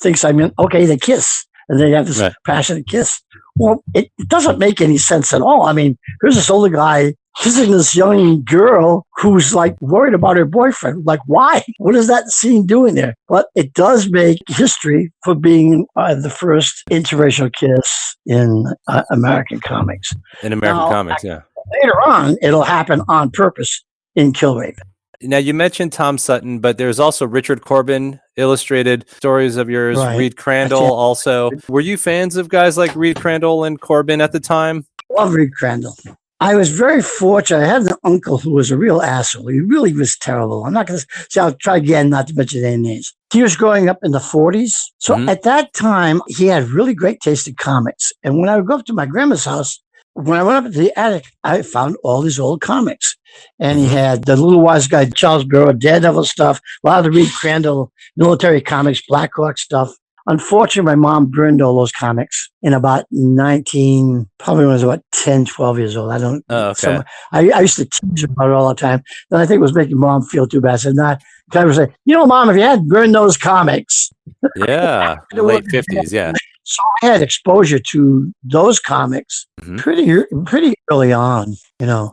thinks okay, they kiss. And they have this passionate kiss. Well, it doesn't make any sense at all. I mean, here's this older guy kissing this young girl who's like worried about her boyfriend. Like, why? What is that scene doing there? But it does make history for being the first interracial kiss in American comics. In American comics, yeah. Later on, it'll happen on purpose in Killraven. Now, you mentioned Tom Sutton, but there's also Richard Corbin illustrated stories of yours, Right. Reed Crandall also. Were you fans of guys like Reed Crandall and Corbin at the time? Love Reed Crandall. I was very fortunate. I had an uncle who was a real asshole. He really was terrible. I'm not going to say, I'll try again not to mention any names. He was growing up in the 40s. So at that time, he had really great taste in comics. And when I would go up to my grandma's house, when I went up to the attic, I found all these old comics. And he had the Little Wise Guy, Charles Burrow, Daredevil stuff, a lot of the Reed Crandall military comics, Black Hawk stuff. Unfortunately, my mom burned all those comics in about probably when I was about 10, 12 years old. I don't know. So I used to tease her about it all the time. And I think it was making mom feel too bad. I said, nah. I was like, Mom, if you hadn't burned those comics. Yeah, late 50s, yeah. So I had exposure to those comics pretty early on,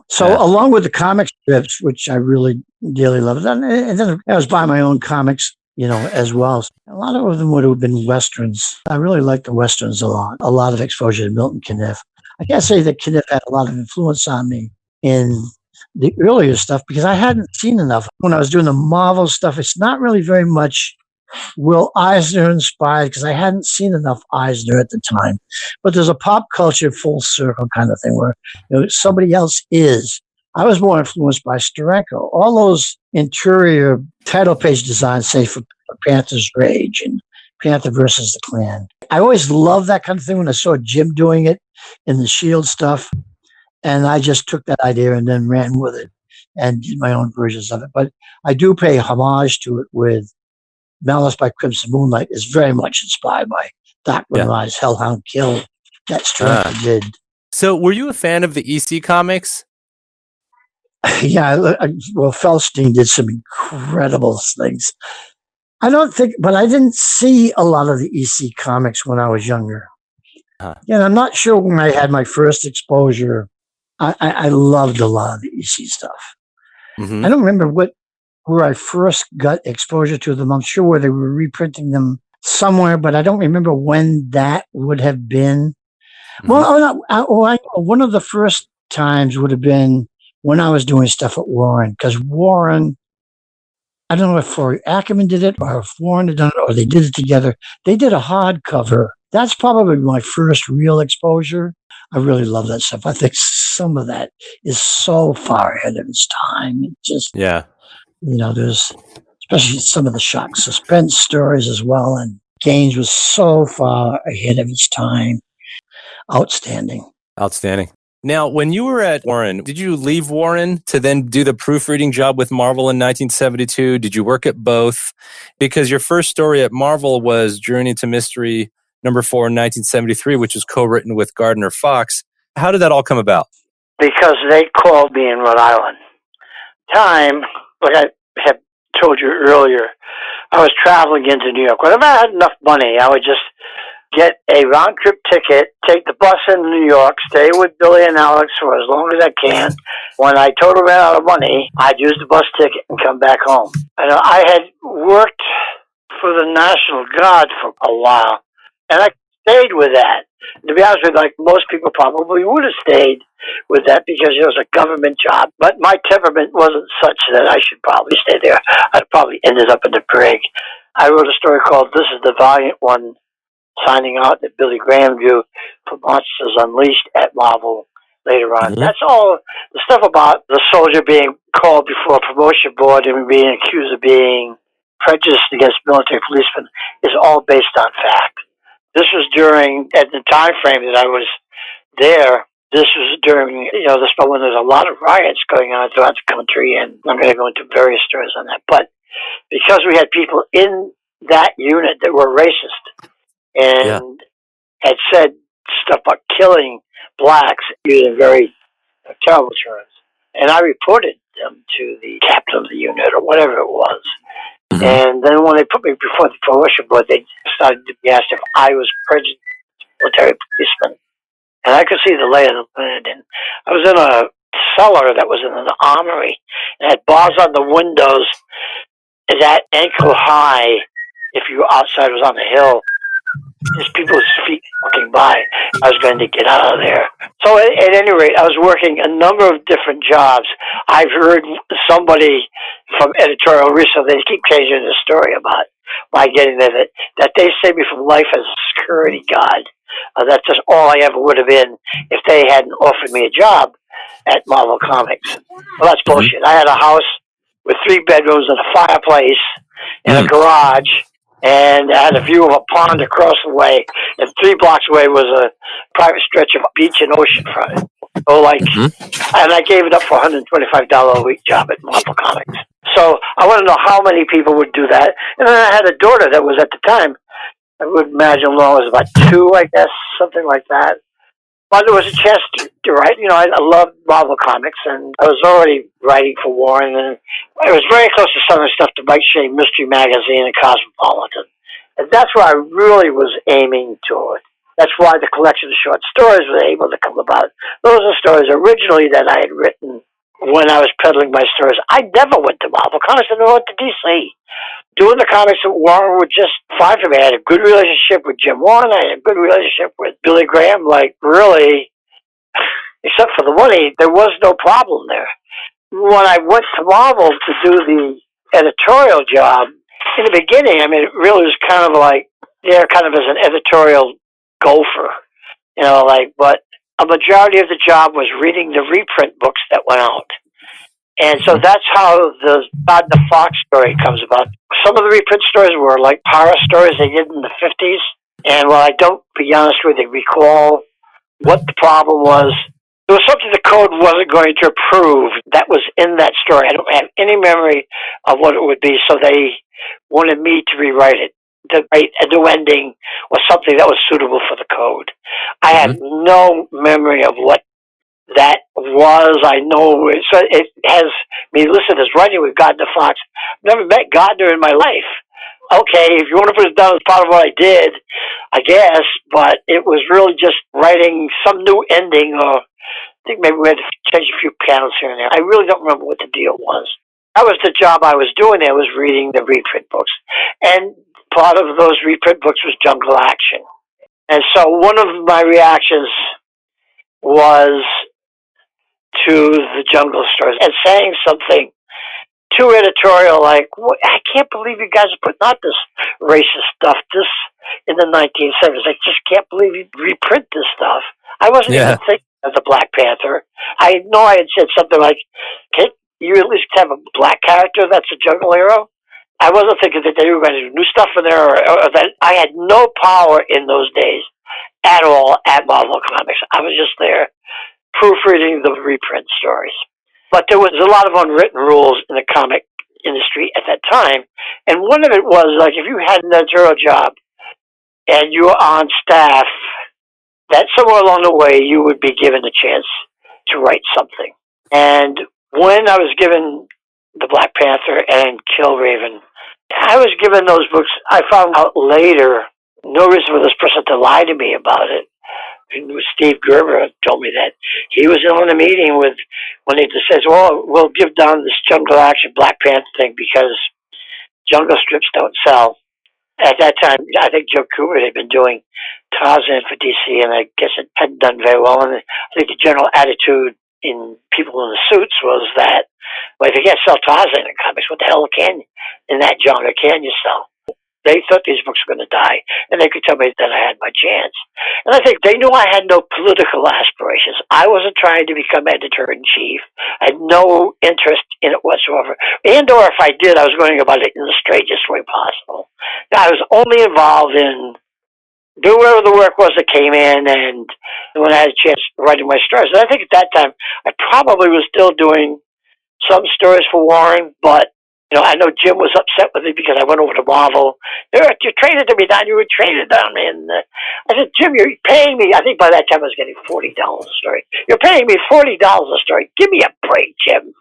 So along with the comic strips, which I really dearly loved, and then I was buying my own comics, as well. A lot of them would have been Westerns. I really liked the Westerns a lot. A lot of exposure to Milton Caniff. I can't say that Caniff had a lot of influence on me in the earlier stuff because I hadn't seen enough. When I was doing the Marvel stuff, it's not really very much Will Eisner inspired because I hadn't seen enough Eisner at the time. But there's a pop culture full circle kind of thing where somebody else is. I was more influenced by Steranko. All those interior title page designs, say for Panther's Rage and Panther versus the Klan. I always loved that kind of thing when I saw Jim doing it in the Shield stuff. And I just took that idea and then ran with it and did my own versions of it. But I do pay homage to it with Malice by Crimson Moonlight is very much inspired by Doc Renai's Hellhound Kill that Steranko did. So were you a fan of the EC comics? Yeah, well, Feldstein did some incredible things. I didn't see a lot of the EC comics when I was younger. And I'm not sure when I had my first exposure. I loved a lot of the EC stuff. I don't remember where I first got exposure to them. I'm sure where they were reprinting them somewhere, but I don't remember when that would have been. Well, one of the first times would have been when I was doing stuff at Warren, because Warren, I don't know if Florey Ackerman did it or if Warren had done it or they did it together. They did a hardcover. That's probably my first real exposure. I really love that stuff. I think some of that is so far ahead of its time. It just, there's especially some of the shock suspense stories as well. And Gaines was so far ahead of its time. Outstanding. Now, when you were at Warren, did you leave Warren to then do the proofreading job with Marvel in 1972? Did you work at both? Because your first story at Marvel was Journey to Mystery #4 in 1973, which was co-written with Gardner Fox. How did that all come about? Because they called me in Rhode Island. Time, like I had told you earlier, I was traveling into New York. Whenever I had enough money, I would just get a round-trip ticket, take the bus into New York, stay with Billy and Alex for as long as I can. When I totally ran out of money, I'd use the bus ticket and come back home. And I had worked for the National Guard for a while, and I stayed with that. To be honest with you, like most people probably would have stayed with that because it was a government job. But my temperament wasn't such that I should probably stay there. I'd probably ended up in the brig. I wrote a story called This is the Valiant One, signing out that Billy Graham drew for Monsters Unleashed at Marvel later on. That's all the stuff about the soldier being called before a promotion board and being accused of being prejudiced against military policemen is all based on fact. This was at the time frame that I was there, this was during, the spell when there's a lot of riots going on throughout the country, and I'm going to go into various stories on that. But because we had people in that unit that were racist and had said stuff about killing blacks using very terrible terms, and I reported them to the captain of the unit or whatever it was. And then when they put me before the promotion board, they started to be asked if I was prejudiced military policeman. And I could see the lay of the land. And I was in a cellar that was in an armory and had bars on the windows that ankle high. If you were outside, it was on the hill. There's people's feet walking by. I was going to get out of there So at any rate, I was working a number of different jobs. I've heard somebody from editorial recently, they keep changing the story about my getting there, that they saved me from life as a security guard. That's just all I ever would have been if they hadn't offered me a job at Marvel Comics. Well, that's bullshit. I had a house with 3 bedrooms and a fireplace and a garage, and I had a view of a pond across the way, and 3 blocks away was a private stretch of beach and ocean front. So and I gave it up for a $125 a week job at Marvel Comics. So I want to know how many people would do that. And then I had a daughter that was at the time, I would imagine Laura was about 2, I guess, something like that. But there was a chance to write. You know, I loved Marvel Comics, and I was already writing for Warren, and I was very close to some of the stuff to Mike Shea Mystery Magazine and Cosmopolitan. And that's where I really was aiming toward. That's why the collection of short stories was able to come about. Those are stories originally that I had written when I was peddling my stories. I never went to Marvel Comics. I never went to DC. Doing the comics at Warren were just fine for me. I had a good relationship with Jim Warren. I had a good relationship with Billy Graham. Like, really, except for the money, there was no problem there. When I went to Marvel to do the editorial job, in the beginning, I mean, it really was kind of like, kind of as an editorial gopher, you know, like, but a majority of the job was reading the reprint books that went out. And so that's how the God the Fox story comes about. Some of the reprint stories were like horror stories they did in the 50s. And while I don't, be honest with you, recall what the problem was, there was something the code wasn't going to approve that was in that story. I don't have any memory of what it would be, so they wanted me to rewrite it. To write a new ending was something that was suitable for the code. I had no memory of what that was. I know it has me listed as writing with Gardner Fox. Never met Gardner in my life. Okay, if you want to put it down as part of what I did, I guess, but it was really just writing some new ending, or I think maybe we had to change a few panels here and there. I really don't remember what the deal was. That was the job I was doing there, was reading the reprint books. And part of those reprint books was Jungle Action. And so one of my reactions was to the Jungle stories and saying something too editorial, like, I can't believe you guys are putting out this racist stuff this in the 1970s. I just can't believe you reprint this stuff. I wasn't even thinking of the Black Panther. I know I had said something like, can't you at least have a black character that's a jungle hero? I wasn't thinking that they were going to do new stuff in there, or that I had no power in those days at all at Marvel Comics. I was just there proofreading the reprint stories. But there was a lot of unwritten rules in the comic industry at that time. And one of it was, like, if you had an editorial job and you were on staff, that somewhere along the way you would be given a chance to write something. And when I was given the Black Panther and Killraven, I was given those books. I found out later, no reason for this person to lie to me about it. Steve Gerber told me that he was in a meeting with, when he just says, well, we'll give down this Jungle Action Black Panther thing because jungle strips don't sell. At that time, I think Joe Kubert had been doing Tarzan for DC, and I guess it hadn't done very well. And I think the general attitude in people in the suits was that, well, if you can't sell Tarzan in comics, what the hell can you, in that genre, can you sell? They thought these books were going to die, and they could tell me that I had my chance. And I think they knew I had no political aspirations. I wasn't trying to become editor-in-chief. I had no interest in it whatsoever. And or if I did, I was going about it in the straightest way possible. Now, I was only involved in do whatever the work was that came in, and when I had a chance writing my stories. And I think at that time, I probably was still doing some stories for Warren, but you know, I know Jim was upset with me because I went over to Marvel. You traded me down. You were traded down. And I said, Jim, you're paying me. I think by that time I was getting $40 a story. You're paying me $40 a story. Give me a break, Jim.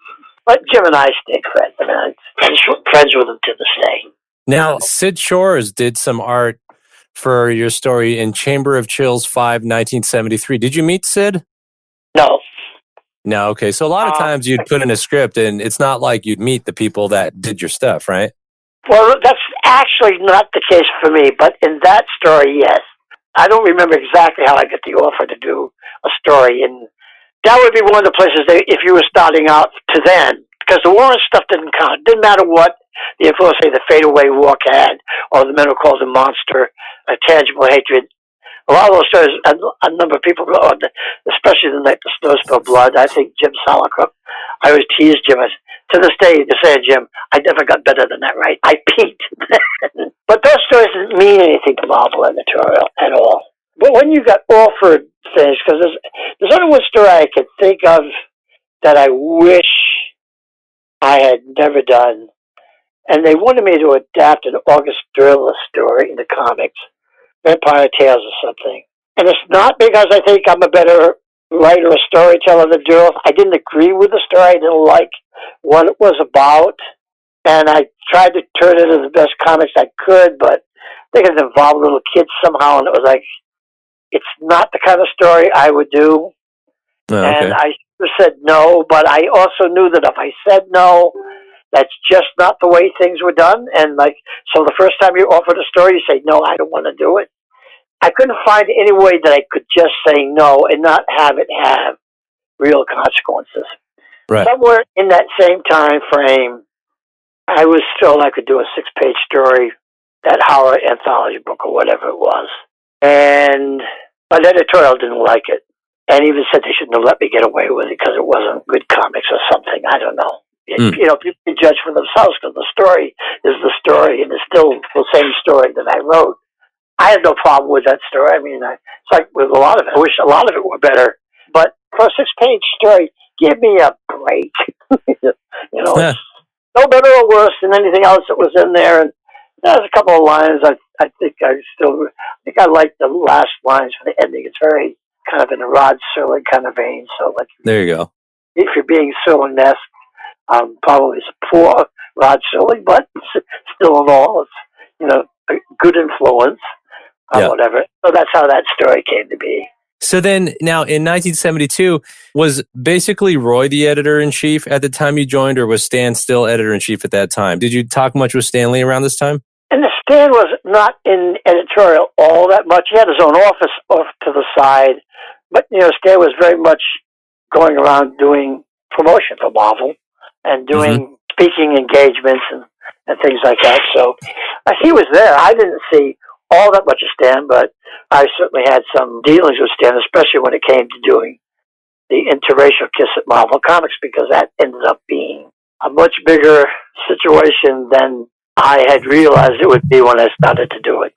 But Jim and I stayed friends. I mean, I'm friends with him to this day. Now, Sid Shores did some art for your story in Chamber of Chills 5, 1973. Did you meet Sid? No. No, okay. So a lot of times you'd put in a script, and it's not like you'd meet the people that did your stuff, right? Well, that's actually not the case for me, but in that story, yes. I don't remember exactly how I got the offer to do a story, and that would be one of the places that if you were starting out to then, because the Warren stuff didn't count. It didn't matter what the influence, say, the Fadeaway Walk had, or the Men Who Called Him Monster, A Tangible Hatred. A lot of those stories, a number of people, especially the night the snow spilled blood, I think Jim Steranko, I always tease Jim. To this day, to say, Jim, I never got better than that, right? I peaked. But those stories didn't mean anything to Marvel editorial at all. But when you got offered things, because there's only one story I could think of that I wish I had never done, and they wanted me to adapt an August Derleth story into comics, Vampire Tales or something. And it's not because I think I'm a better writer or storyteller than Derleth. I didn't agree with the story. I didn't like what it was about. And I tried to turn it into the best comics I could, but I think it involved little kids somehow, and it was like, it's not the kind of story I would do. Oh, okay. And I said no, but I also knew that if I said no, that's just not the way things were done. And so the first time you offered a story, you say, no, I don't want to do it. I couldn't find any way that I could just say no and not have it have real consequences. Right. Somewhere in that same time frame, I was told I could do a 6-page story, that horror anthology book or whatever it was. And my editorial didn't like it. And even said they shouldn't have let me get away with it because it wasn't good comics or something. I don't know. You know, people can judge for themselves because the story is the story, and it's still the same story that I wrote. I had no problem with that story. I mean, it's like with a lot of it. I wish a lot of it were better. But for a 6-page story, give me a break. You know, it's no better or worse than anything else that was in there. And there's a couple of lines I think I like the last lines for the ending. It's very kind of in a Rod Serling kind of vein. So, like, there you go. If you're being Serling-esque, probably it's a poor Rod Serling, but still in all, it's, you know, a good influence, whatever. So that's how that story came to be. So then, now in 1972, was basically Roy the editor-in-chief at the time you joined, or was Stan still editor-in-chief at that time? Did you talk much with Stanley around this time? And Stan was not in editorial all that much. He had his own office off to the side. But, you know, Stan was very much going around doing promotion for Marvel and doing speaking engagements and things like that. So he was there. I didn't see all that much of Stan, but I certainly had some dealings with Stan, especially when it came to doing the interracial kiss at Marvel Comics, because that ended up being a much bigger situation than I had realized it would be when I started to do it.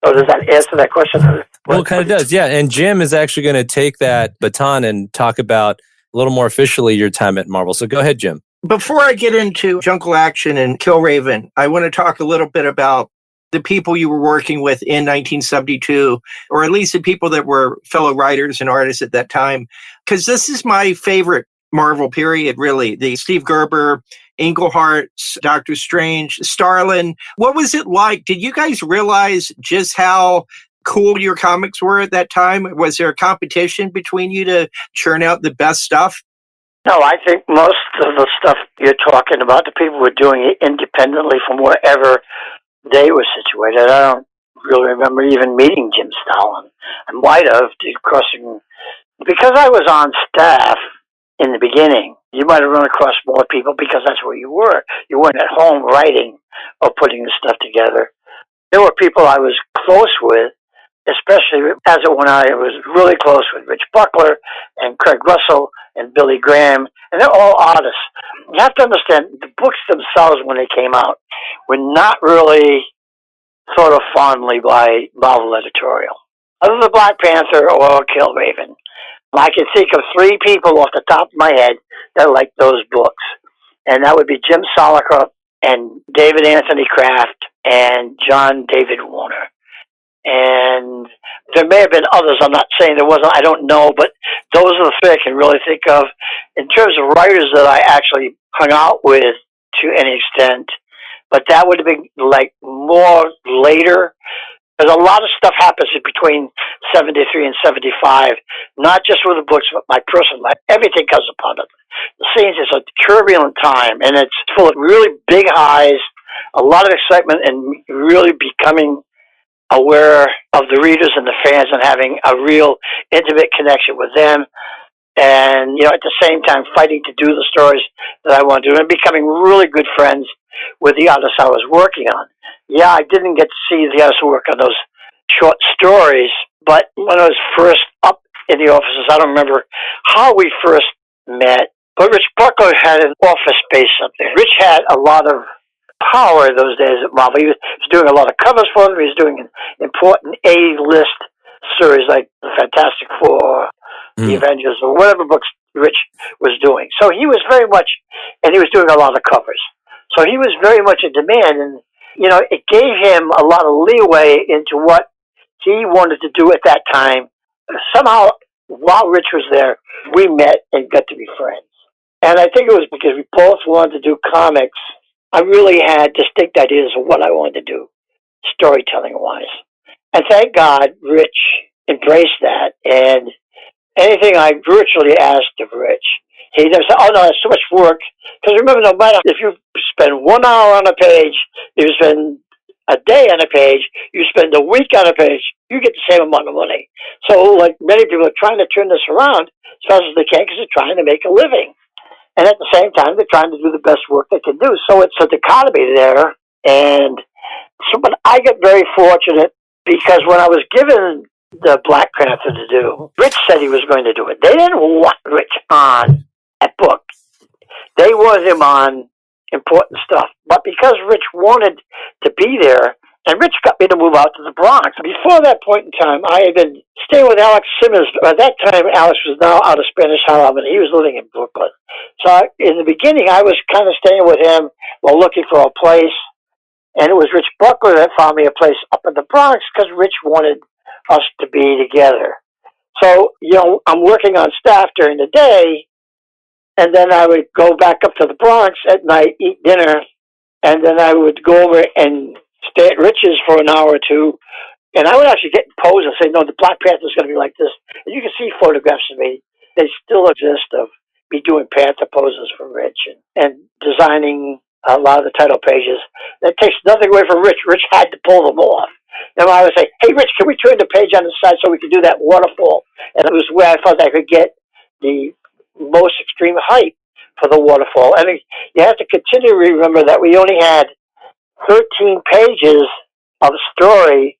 So does that answer that question? Well, it kind of does, yeah. And Jim is actually going to take that baton and talk about a little more officially your time at Marvel. So go ahead, Jim. Before I get into Jungle Action and Killraven, I want to talk a little bit about the people you were working with in 1972, or at least the people that were fellow writers and artists at that time, because this is my favorite Marvel period, really. The Steve Gerber, Englehart's, Doctor Strange, Starlin. What was it like? Did you guys realize just how cool your comics were at that time? Was there a competition between you to churn out the best stuff? No, I think most of the stuff you're talking about, the people were doing it independently from wherever they were situated. I don't really remember even meeting Jim Starlin. I might have, because I was on staff in the beginning. You might have run across more people because that's where you were. You weren't at home writing or putting the stuff together. There were people I was close with, especially when I was really close with Rich Buckler and Craig Russell and Billy Graham, and they're all artists. You have to understand, the books themselves, when they came out, were not really thought of fondly by Marvel editorial. Other than Black Panther or Killraven, I can think of 3 people off the top of my head that like those books. And that would be Jim Steranko and David Anthony Kraft and John David Warner. And there may have been others. I'm not saying there wasn't. I don't know. But those are the 3 I can really think of. In terms of writers that I actually hung out with to any extent, but that would have been like more later. Because a lot of stuff happens between 73 and 75, not just with the books, but my personal life. Everything comes upon it. The scenes is a turbulent time, and it's full of really big highs, a lot of excitement, and really becoming aware of the readers and the fans and having a real intimate connection with them. And, you know, at the same time, fighting to do the stories that I want to do and becoming really good friends with the artists I was working on. Yeah, I didn't get to see the artists work on those short stories, but when I was first up in the offices, I don't remember how we first met, but Rich Buckler had an office space up there. Rich had a lot of power those days at Marvel. He was doing a lot of covers for them. He was doing important A-list series like The Fantastic Four, The Avengers, or whatever books Rich was doing. So he was very much, and he was doing a lot of covers. So he was very much in demand, and, you know, it gave him a lot of leeway into what he wanted to do at that time. Somehow, while Rich was there, we met and got to be friends. And I think it was because we both wanted to do comics. I really had distinct ideas of what I wanted to do, storytelling-wise. And thank God Rich embraced that. And anything I virtually asked of Rich, he never said, oh, no, that's too much work. Because remember, no matter if you spend 1 hour on a page, you spend a day on a page, you spend a week on a page, you get the same amount of money. So, like many people are trying to turn this around as fast as they can because they're trying to make a living. And at the same time, they're trying to do the best work they can do. So it's a dichotomy there. And so, but I get very fortunate because when I was given the Black Panther to do, Rich said he was going to do it. They didn't want Rich on that book. They wanted him on important stuff. But because Rich wanted to be there, and Rich got me to move out to the Bronx. Before that point in time, I had been staying with Alex Simmons. By that time, Alex was now out of Spanish Harlem, and he was living in Brooklyn. So in the beginning, I was kind of staying with him while looking for a place. And it was Rich Buckler that found me a place up in the Bronx because Rich wanted us to be together. So, you know, I'm working on staff during the day, and then I would go back up to the Bronx at night, eat dinner, and then I would go over and stay at Rich's for an hour or two, and I would actually get in pose and say, no, the Black Panther is going to be like this. And you can see photographs of me. They still exist of me doing Panther poses for Rich and designing a lot of the title pages. That takes nothing away from Rich. Rich had to pull them off. And I would say, hey, Rich, can we turn the page on the side so we could do that waterfall? And it was where I felt I could get the most extreme height for the waterfall. And you have to continue to remember that we only had 13 pages of story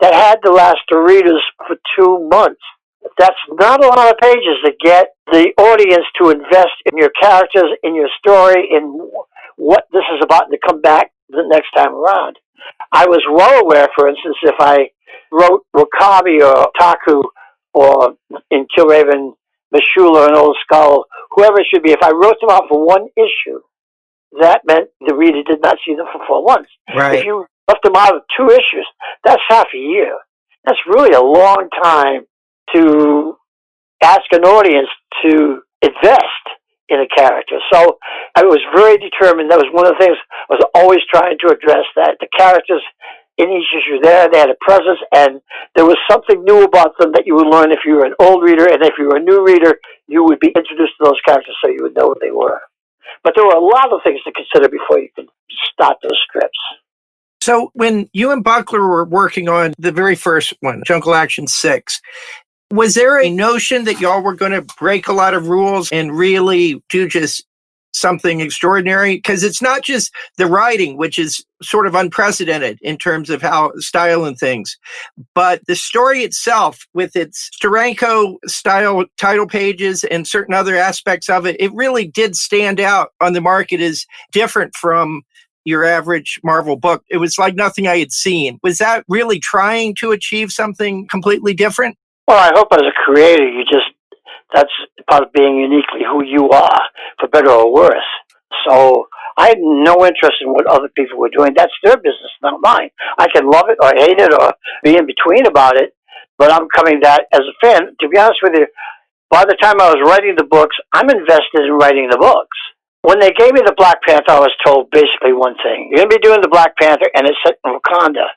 that had to last the readers for 2 months. That's not a lot of pages to get the audience to invest in your characters, in your story, in what this is about, and to come back the next time around. I was well aware, for instance, if I wrote Wakabi or Taku or in Killraven, Mishula and Old Skull, whoever it should be, if I wrote them out for one issue, that meant the reader did not see them for 4 months. Right. If you left them out of 2 issues, that's half a year. That's really a long time to ask an audience to invest in a character. So I was very determined. That was one of the things I was always trying to address, that the characters in each issue there, they had a presence, and there was something new about them that you would learn if you were an old reader, and if you were a new reader, you would be introduced to those characters so you would know what they were. But there were a lot of things to consider before you could start those strips. So when you and Buckler were working on the very first one, Jungle Action 6, was there a notion that y'all were going to break a lot of rules and really do just something extraordinary? Because it's not just the writing, which is sort of unprecedented in terms of how style and things, but the story itself with its Steranko style title pages and certain other aspects of it, it really did stand out on the market as different from your average Marvel book. It was like nothing I had seen. Was that really trying to achieve something completely different? Well, I hope as a creator, that's part of being uniquely who you are, for better or worse. So I had no interest in what other people were doing. That's their business, not mine. I can love it or hate it or be in between about it, but I'm coming that as a fan. To be honest with you, by the time I was writing the books, I'm invested in writing the books. When they gave me the Black Panther, I was told basically one thing. You're going to be doing the Black Panther, and it's set in Wakanda.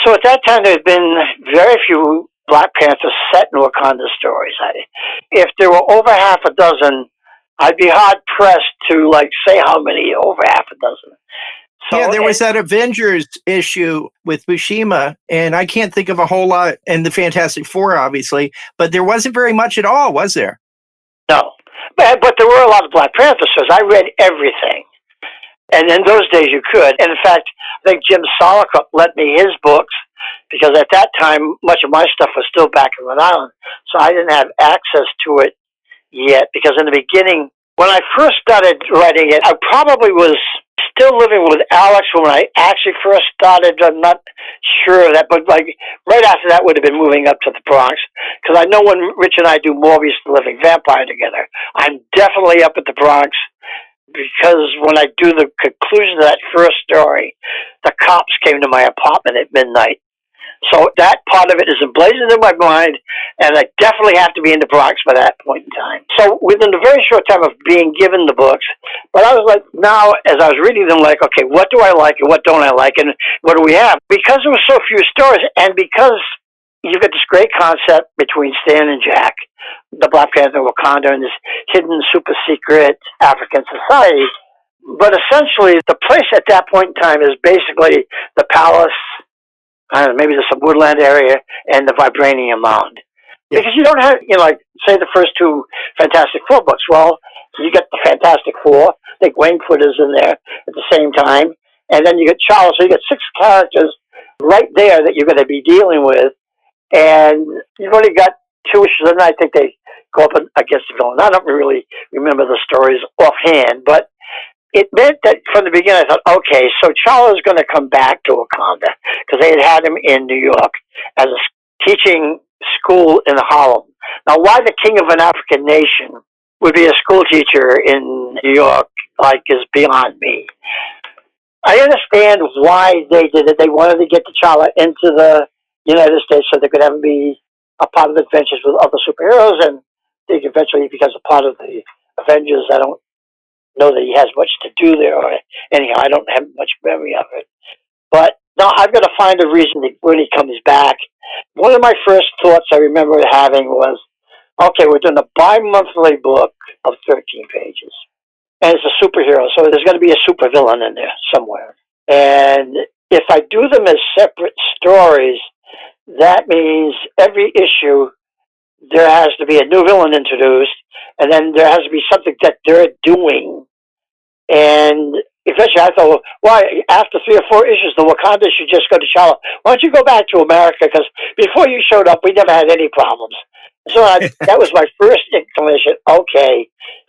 So at that time, there had been very few Black Panther set in Wakanda stories. If there were over half a dozen, I'd be hard pressed to say how many over half a dozen. So, yeah, there was that Avengers issue with Bushima, and I can't think of a whole lot, and the Fantastic Four, obviously, but there wasn't very much at all, was there? No. But there were a lot of Black Panther stories. I read everything. And in those days you could. And in fact, I think Jim Steranko lent me his books because at that time, much of my stuff was still back in Rhode Island. So I didn't have access to it yet because in the beginning, when I first started writing it, I probably was still living with Alex when I actually first started. I'm not sure of that, but like right after that would have been moving up to the Bronx because I know when Rich and I do Morbius the Living Vampire together, I'm definitely up at the Bronx because when I do the conclusion of that first story, the cops came to my apartment at midnight. So that part of it is emblazoned in my mind, and I definitely have to be in the Bronx by that point in time. So within a very short time of being given the books, but I was like, now, as I was reading them, like, okay, what do I like and what don't I like, and what do we have? Because there were so few stories, and because you've got this great concept between Stan and Jack, the Black Panther, Wakanda, and this hidden, super secret African society, but essentially the place at that point in time is basically the palace, maybe there's some woodland area, and the Vibranium Mound. Yeah. Because you don't have, like, say the first two Fantastic Four books. Well, you get the Fantastic Four. I think Wingfoot is in there at the same time. And then you get Charles. So you get 6 characters right there that you're going to be dealing with. And you've only got 2 issues, and I think they go up against the villain. I don't really remember the stories offhand, but it meant that from the beginning I thought, okay, so Charles is going to come back to Wakanda because they had him in New York as a teaching school in Harlem. Now, why the king of an African nation would be a school teacher in New York, is beyond me. I understand why they did it. They wanted to get T'Challa into the United States so they could have him be a part of the adventures with other superheroes, and they eventually becomes a part of the Avengers. I don't know that he has much to do there, or anyhow, I don't have much memory of it. But no, I've got to find a reason when he comes back. One of my first thoughts I remember having was, okay, we're doing a bi-monthly book of 13 pages, and it's a superhero, so there's going to be a supervillain in there somewhere. And if I do them as separate stories, that means every issue there has to be a new villain introduced, and then there has to be something that they're doing. And eventually I thought, well, why, after 3 or 4 issues, the Wakanda should just go to Charlotte. Why don't you go back to America? Because before you showed up, we never had any problems. So that was my first inclination. Okay,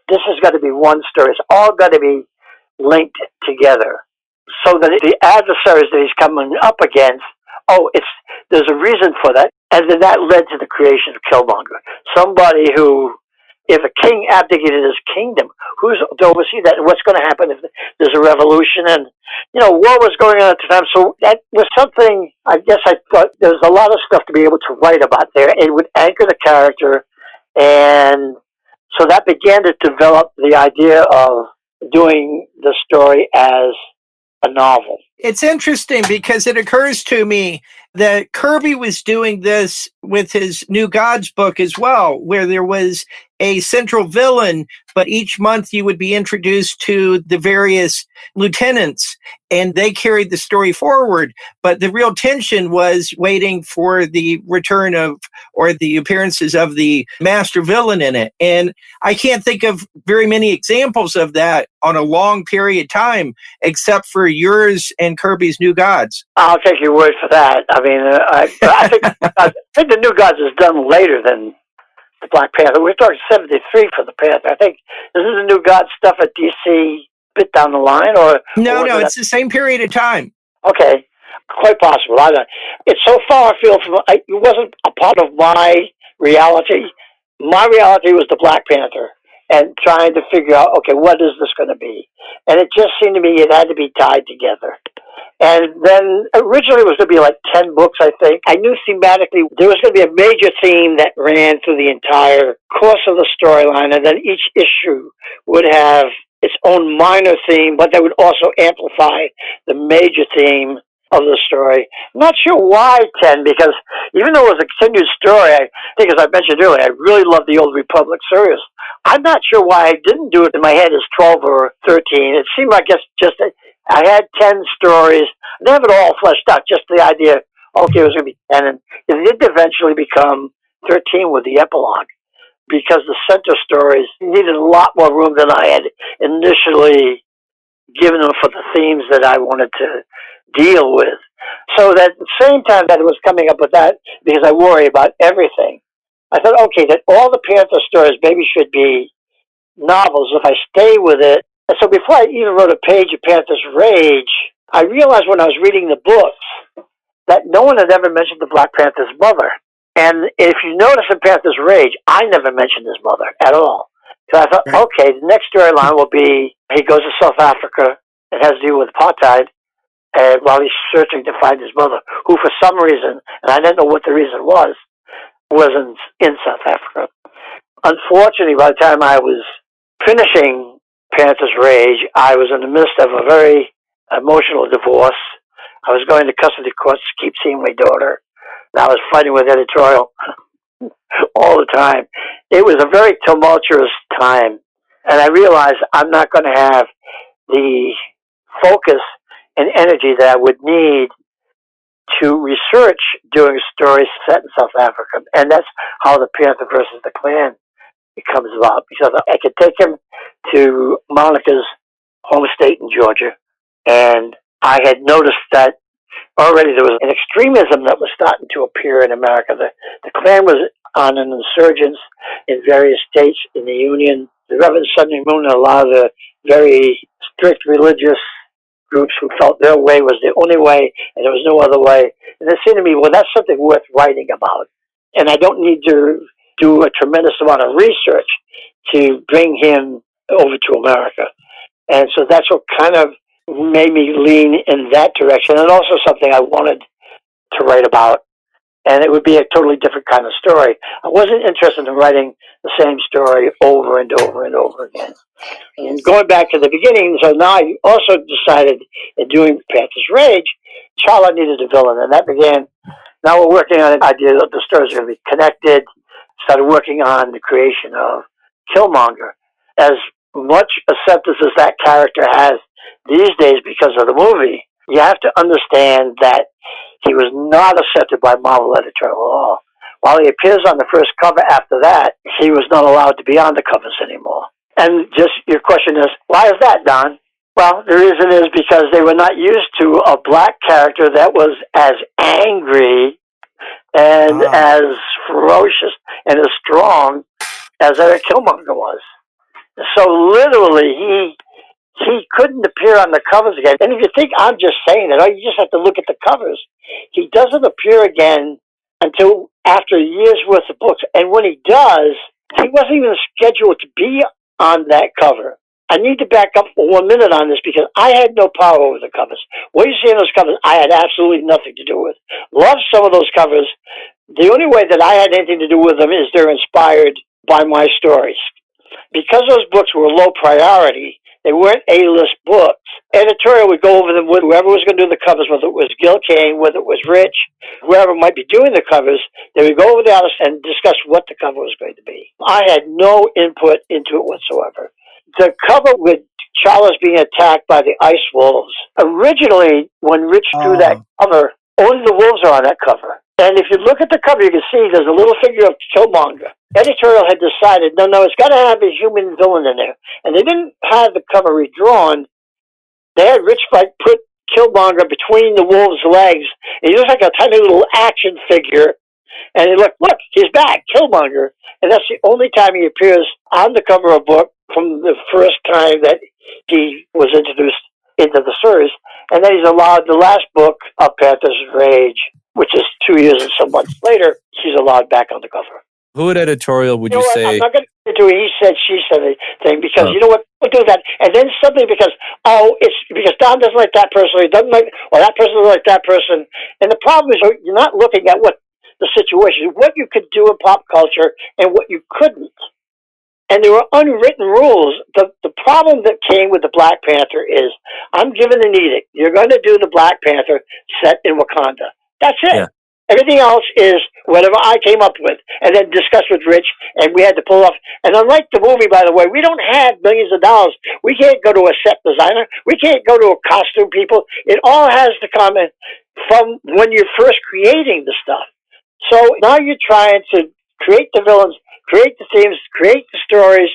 this is going to be one story. It's all going to be linked together. So that the adversaries that he's coming up against, there's a reason for that. And then that led to the creation of Killmonger. Somebody who, if a king abdicated his kingdom, who's to oversee that? And what's going to happen if there's a revolution? And, war was going on at the time. So that was something, I guess I thought there's a lot of stuff to be able to write about there. It would anchor the character. And so that began to develop the idea of doing the story as a novel. It's interesting because it occurs to me that Kirby was doing this with his New Gods book as well, where there was a central villain, but each month you would be introduced to the various lieutenants and they carried the story forward. But the real tension was waiting for the return of, or the appearances of, the master villain in it. And I can't think of very many examples of that on a long period of time, except for yours and Kirby's New Gods. I'll take your word for that. I mean, I think the New Gods is done later than the Black Panther. We're talking 73 for the Panther. I think, is this the New God stuff at DC a bit down the line? No, it's the same period of time. Okay, quite possible. I don't. It's so far afield from, it wasn't a part of my reality. My reality was the Black Panther and trying to figure out, okay, what is this going to be? And it just seemed to me it had to be tied together. And then originally it was going to be like 10 books, I think. I knew thematically there was going to be a major theme that ran through the entire course of the storyline, and then each issue would have its own minor theme, but that would also amplify the major theme of the story. I'm not sure why 10, because even though it was a continued story, I think, as I mentioned earlier, I really love the Old Republic series. I'm not sure why I didn't do it in my head as 12 or 13. It seemed like it's just I had 10 stories. I didn't have it all fleshed out, just the idea, okay, it was going to be 10. And it did eventually become 13 with the epilogue, because the center stories needed a lot more room than I had initially given them for the themes that I wanted to deal with. So that at the same time that it was coming up with that, because I worry about everything, I thought, okay, that all the Panther stories maybe should be novels if I stay with it. And so before I even wrote a page of Panther's Rage, I realized when I was reading the books that no one had ever mentioned the Black Panther's mother. And if you notice in Panther's Rage, I never mentioned his mother at all. So I thought, okay, the next storyline will be he goes to South Africa and has to deal with apartheid, and while he's searching to find his mother, who for some reason, and I didn't know what the reason was in South Africa. Unfortunately, by the time I was finishing Panther's Rage, I was in the midst of a very emotional divorce. I was going to custody courts to keep seeing my daughter. I was fighting with editorial all the time. It was a very tumultuous time, and I realized I'm not going to have the focus and energy that I would need to research doing stories set in South Africa. And that's how the Panther versus the Klan comes about, because I could take him to Monica's home state in Georgia, and I had noticed that already there was an extremism that was starting to appear in America. The Klan was on an insurgence in various states in the Union. The Reverend Sunday Moon and a lot of the very strict religious groups who felt their way was the only way and there was no other way. And it seemed to me, well, that's something worth writing about. And I don't need to do a tremendous amount of research to bring him over to America. And so that's what kind of made me lean in that direction, and also something I wanted to write about. And it would be a totally different kind of story. I wasn't interested in writing the same story over and over and over again. And going back to the beginning, so now I also decided in doing Panther's Rage, Charlotte needed a villain, and that began. Now we're working on the idea that the stories are going to be connected. Started working on the creation of Killmonger. As much acceptance as that character has these days because of the movie, you have to understand that he was not accepted by Marvel editorial at all. While he appears on the first cover after that, he was not allowed to be on the covers anymore. And just your question is, why is that, Don? Well, the reason is because they were not used to a black character that was as angry and as ferocious and as strong as Eric Killmonger was. So literally, he couldn't appear on the covers again. And if you think I'm just saying it, you just have to look at the covers. He doesn't appear again until after years worth of books. And when he does, he wasn't even scheduled to be on that cover. I need to back up for 1 minute on this because I had no power over the covers. What you see in those covers, I had absolutely nothing to do with. Love some of those covers. The only way that I had anything to do with them is they're inspired by my stories. Because those books were low priority, they weren't A-list books. Editorial would go over them with whoever was going to do the covers, whether it was Gil Kane, whether it was Rich, whoever might be doing the covers. They would go over the artist and discuss what the cover was going to be. I had no input into it whatsoever. The cover with Charles being attacked by the ice wolves, originally, when Rich drew that cover, only the wolves are on that cover. And if you look at the cover, you can see there's a little figure of Killmonger. Editorial had decided, no, it's got to have a human villain in there. And they didn't have the cover redrawn. They had Rich put Killmonger between the wolf's legs. And he looks like a tiny little action figure. And he look, he's back, Killmonger. And that's the only time he appears on the cover of a book from the first time that he was introduced into the series. And then he's allowed the last book of Panther's Rage, which is 2 years and some months later, he's allowed back on the cover. Who at editorial would you say? I'm not going to do a he said, she said thing because you know what? We'll do that. And then suddenly because Don doesn't like that person, he doesn't like, that person doesn't like that person. And the problem is you're not looking at what the situation, what you could do in pop culture and what you couldn't. And there were unwritten rules. The problem that came with the Black Panther is I'm given an edict. You're going to do the Black Panther set in Wakanda. That's it. Yeah. Everything else is whatever I came up with and then discussed with Rich, and we had to pull off. And unlike the movie, by the way, we don't have millions of dollars. We can't go to a set designer. We can't go to a costume people. It all has to come in from when you're first creating the stuff. So now you're trying to create the villains, create the themes, create the stories,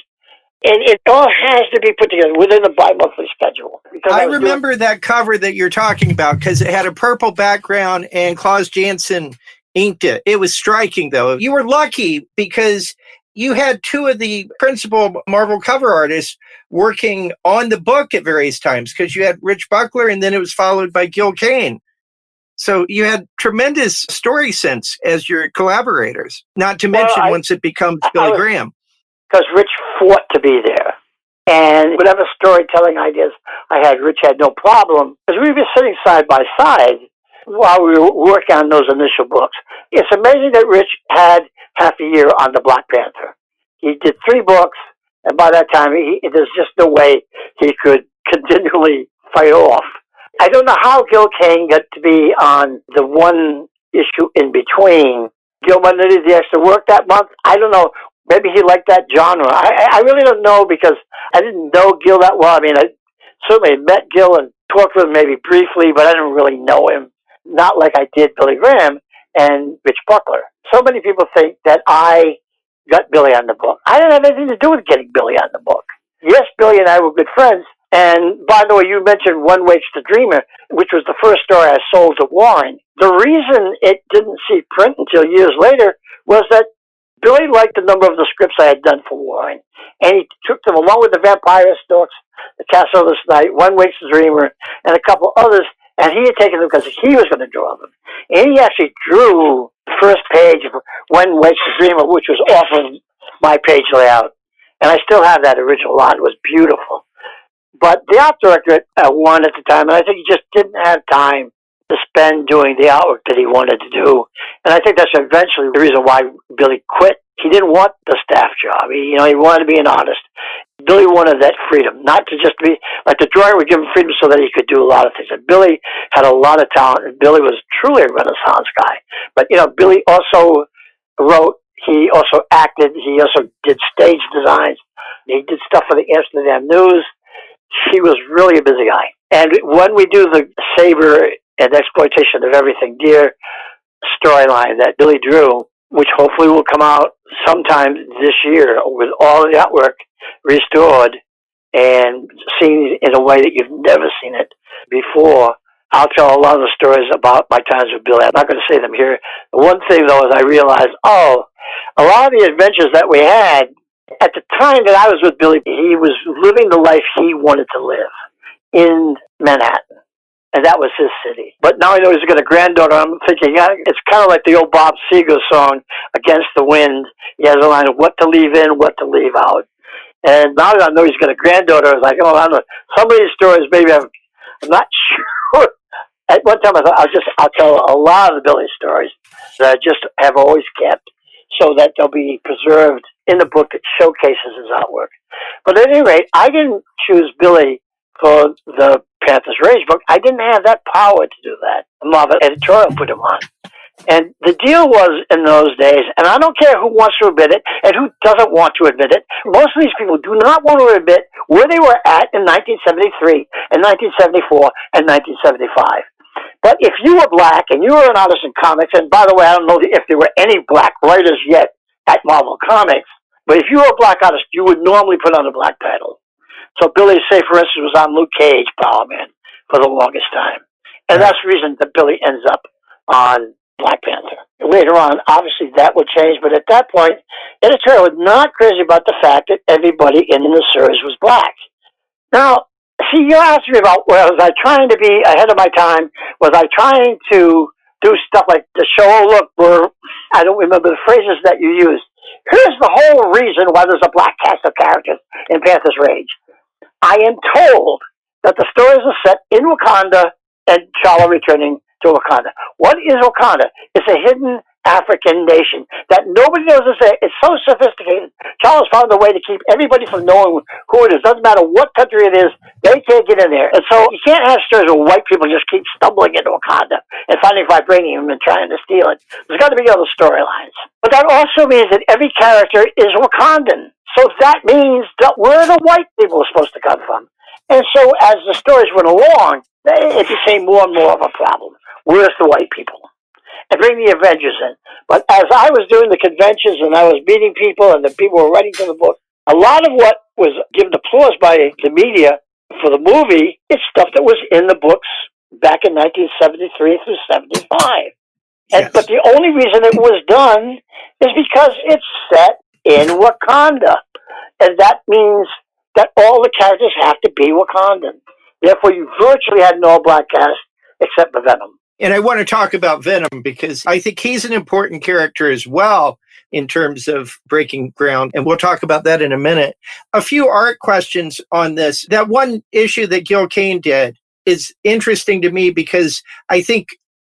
and it all has to be put together within the bi-monthly schedule. I remember that cover that you're talking about because it had a purple background and Klaus Janson inked it. It was striking, though. You were lucky because you had two of the principal Marvel cover artists working on the book at various times because you had Rich Buckler and then it was followed by Gil Kane. So you had tremendous story sense as your collaborators, not to mention once it becomes Billy Graham. Because Rich fought to be there. And whatever storytelling ideas I had, Rich had no problem. Because we were sitting side by side while we were working on those initial books. It's amazing that Rich had half a year on the Black Panther. He did 3 books, and by that time, there's just no way he could continually fight off. I don't know how Gil Kane got to be on the one issue in between. Gil might have did the extra work that month. I don't know. Maybe he liked that genre. I really don't know because I didn't know Gil that well. I mean, I certainly met Gil and talked with him maybe briefly, but I didn't really know him. Not like I did Billy Graham and Rich Buckler. So many people think that I got Billy on the book. I didn't have anything to do with getting Billy on the book. Yes, Billy and I were good friends. And by the way, you mentioned One Wakes the Dreamer, which was the first story I sold to Warren. The reason it didn't see print until years later was that Billy liked a number of the scripts I had done for Warren, and he took them along with the Vampire Storks, the Castle this Night, One Wakes the Dreamer, and a couple others, and he had taken them because he was going to draw them. And he actually drew the first page of One Wakes the Dreamer, which was off of my page layout. And I still have that original art. It was beautiful. But the art director at Warren at the time, and I think he just didn't have time to spend doing the artwork that he wanted to do. And I think that's eventually the reason why Billy quit. He didn't want the staff job. He wanted to be an artist. Billy wanted that freedom, not to just be, like the drawing would give him freedom so that he could do a lot of things. And Billy had a lot of talent, and Billy was truly a Renaissance guy. But, Billy also wrote, he also acted, he also did stage designs. He did stuff for the Amsterdam News. He was really a busy guy. And when we do the Saber and Exploitation of Everything Dear storyline that Billy drew, which hopefully will come out sometime this year with all the artwork restored and seen in a way that you've never seen it before, I'll tell a lot of the stories about my times with Billy. I'm not going to say them here. The one thing, though, is I realized, a lot of the adventures that we had, at the time that I was with Billy, he was living the life he wanted to live in Manhattan. And that was his city. But now I know he's got a granddaughter. I'm thinking, it's kind of like the old Bob Seger song, Against the Wind. He has a line of what to leave in, what to leave out. And now that I know he's got a granddaughter, I was like, I don't know. Some of these stories, maybe I'm not sure. At one time, I thought I'll tell a lot of the Billy stories that I just have always kept so that they'll be preserved in the book that showcases his artwork. But at any rate, I didn't choose Billy for the Panthers Rage book. I didn't have that power to do that. Marvel editorial put him on. And the deal was in those days, and I don't care who wants to admit it and who doesn't want to admit it, most of these people do not want to admit where they were at in 1973 and 1974 and 1975. But if you were black and you were an artist in comics, and by the way, I don't know if there were any black writers yet at Marvel Comics, but if you were a black artist, you would normally put on a black title. So Billy, say, for instance, was on Luke Cage, Power Man, for the longest time. And that's the reason that Billy ends up on Black Panther. Later on, obviously, that would change, but at that point, editorial was not crazy about the fact that everybody in the series was black. Now, see, you're asking me about, was I trying to be ahead of my time? Was I trying to do stuff like the show, look, I don't remember the phrases that you used. Here's the whole reason why there's a black cast of characters in Panther's Rage. I am told that the stories are set in Wakanda and T'Challa returning to Wakanda. What is Wakanda? It's a hidden African nation that nobody knows to say. It's so sophisticated. Charles found a way to keep everybody from knowing who it is. Doesn't matter what country it is, they can't get in there. And so you can't have stories where white people just keep stumbling into Wakanda and finding vibranium and trying to steal it. There's got to be other storylines. But that also means that every character is Wakandan. So that means that where the white people are supposed to come from. And so as the stories went along, it became more and more of a problem. Where's the white people? And bring the Avengers in. But as I was doing the conventions and I was meeting people and the people were writing to the book, a lot of what was given applause by the media for the movie, it's stuff that was in the books back in 1973 through 75. Yes. But the only reason it was done is because it's set in Wakanda. And that means that all the characters have to be Wakandan. Therefore, you virtually had an all-black cast except for Venom. And I want to talk about Venom because I think he's an important character as well in terms of breaking ground. And we'll talk about that in a minute. A few art questions on this. That one issue that Gil Kane did is interesting to me because I think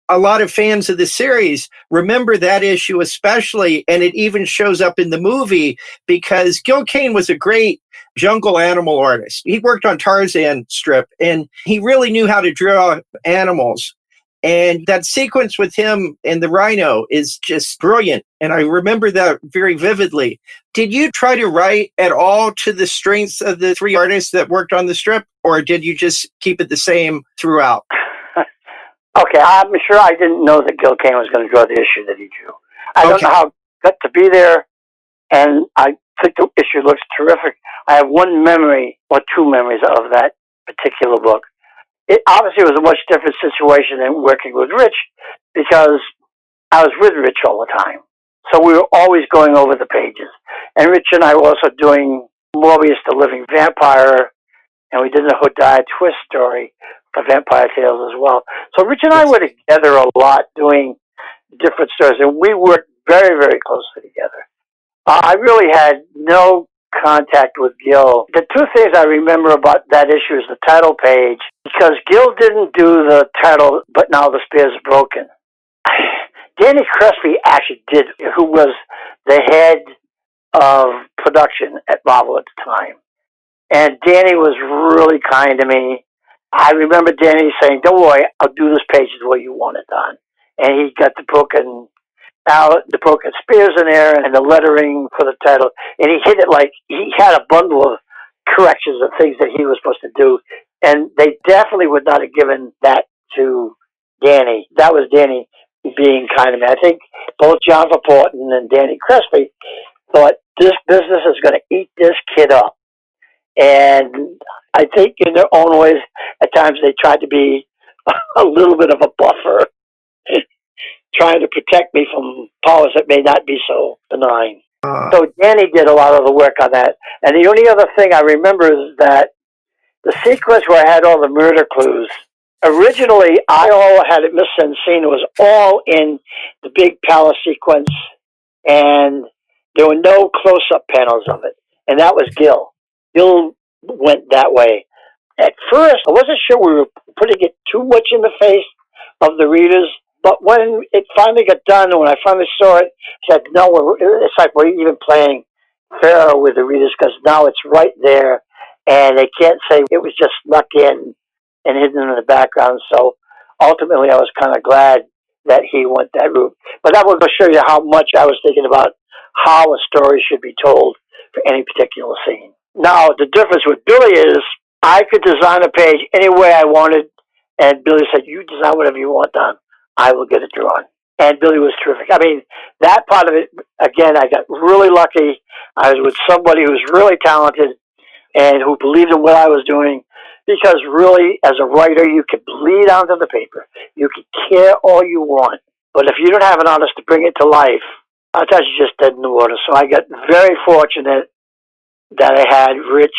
a lot of fans of the series remember that issue especially, and it even shows up in the movie because Gil Kane was a great jungle animal artist. He worked on Tarzan strip, and he really knew how to draw animals. And that sequence with him and the rhino is just brilliant. And I remember that very vividly. Did you try to write at all to the strengths of the three artists that worked on the strip? Or did you just keep it the same throughout? Okay, I'm sure I didn't know that Gil Kane was going to draw the issue that he drew. I don't know how it got to be there. And I think the issue looks terrific. I have one memory or two memories of that particular book. It obviously was a much different situation than working with Rich because I was with Rich all the time. So we were always going over the pages. And Rich and I were also doing Morbius the Living Vampire, and we did the Hodiah Twist story for Vampire Tales as well. So Rich and I were together a lot doing different stories, and we worked very, very closely together. I really had no contact with Gil. The two things I remember about that issue is the title page, because Gil didn't do the title, But Now the Spear's Broken. Danny Crespi actually did, who was the head of production at Marvel at the time. And Danny was really kind to me. I remember Danny saying, "Don't worry, I'll do this page the way you want it done." And he got the broken spears in there and the lettering for the title. And he hit it like he had a bundle of corrections of things that he was supposed to do. And they definitely would not have given that to Danny. That was Danny being kind to me. I think both John Verporten and Danny Crespi thought this business is going to eat this kid up. And I think in their own ways, at times they tried to be a little bit of a buffer, trying to protect me from powers that may not be so benign. So Danny did a lot of the work on that. And the only other thing I remember is that the sequence where I had all the murder clues, originally I all had it missed and seen. It was all in the big palace sequence, and there were no close-up panels of it. And that was Gil. Gil went that way. At first, I wasn't sure we were putting it too much in the face of the readers, but when it finally got done, and when I finally saw it, I said, no, it's like we're even playing fair with the readers, because now it's right there, and they can't say it was just snuck in and hidden in the background. So ultimately, I was kind of glad that he went that route. But that will show you how much I was thinking about how a story should be told for any particular scene. Now, the difference with Billy is I could design a page any way I wanted, and Billy said, "You design whatever you want done. I will get it drawn." And Billy was terrific. I mean, that part of it, again, I got really lucky. I was with somebody who was really talented and who believed in what I was doing, because really, as a writer, you can bleed onto the paper. You can care all you want. But if you don't have an artist to bring it to life, sometimes you're just dead in the water. So I got very fortunate that I had Rich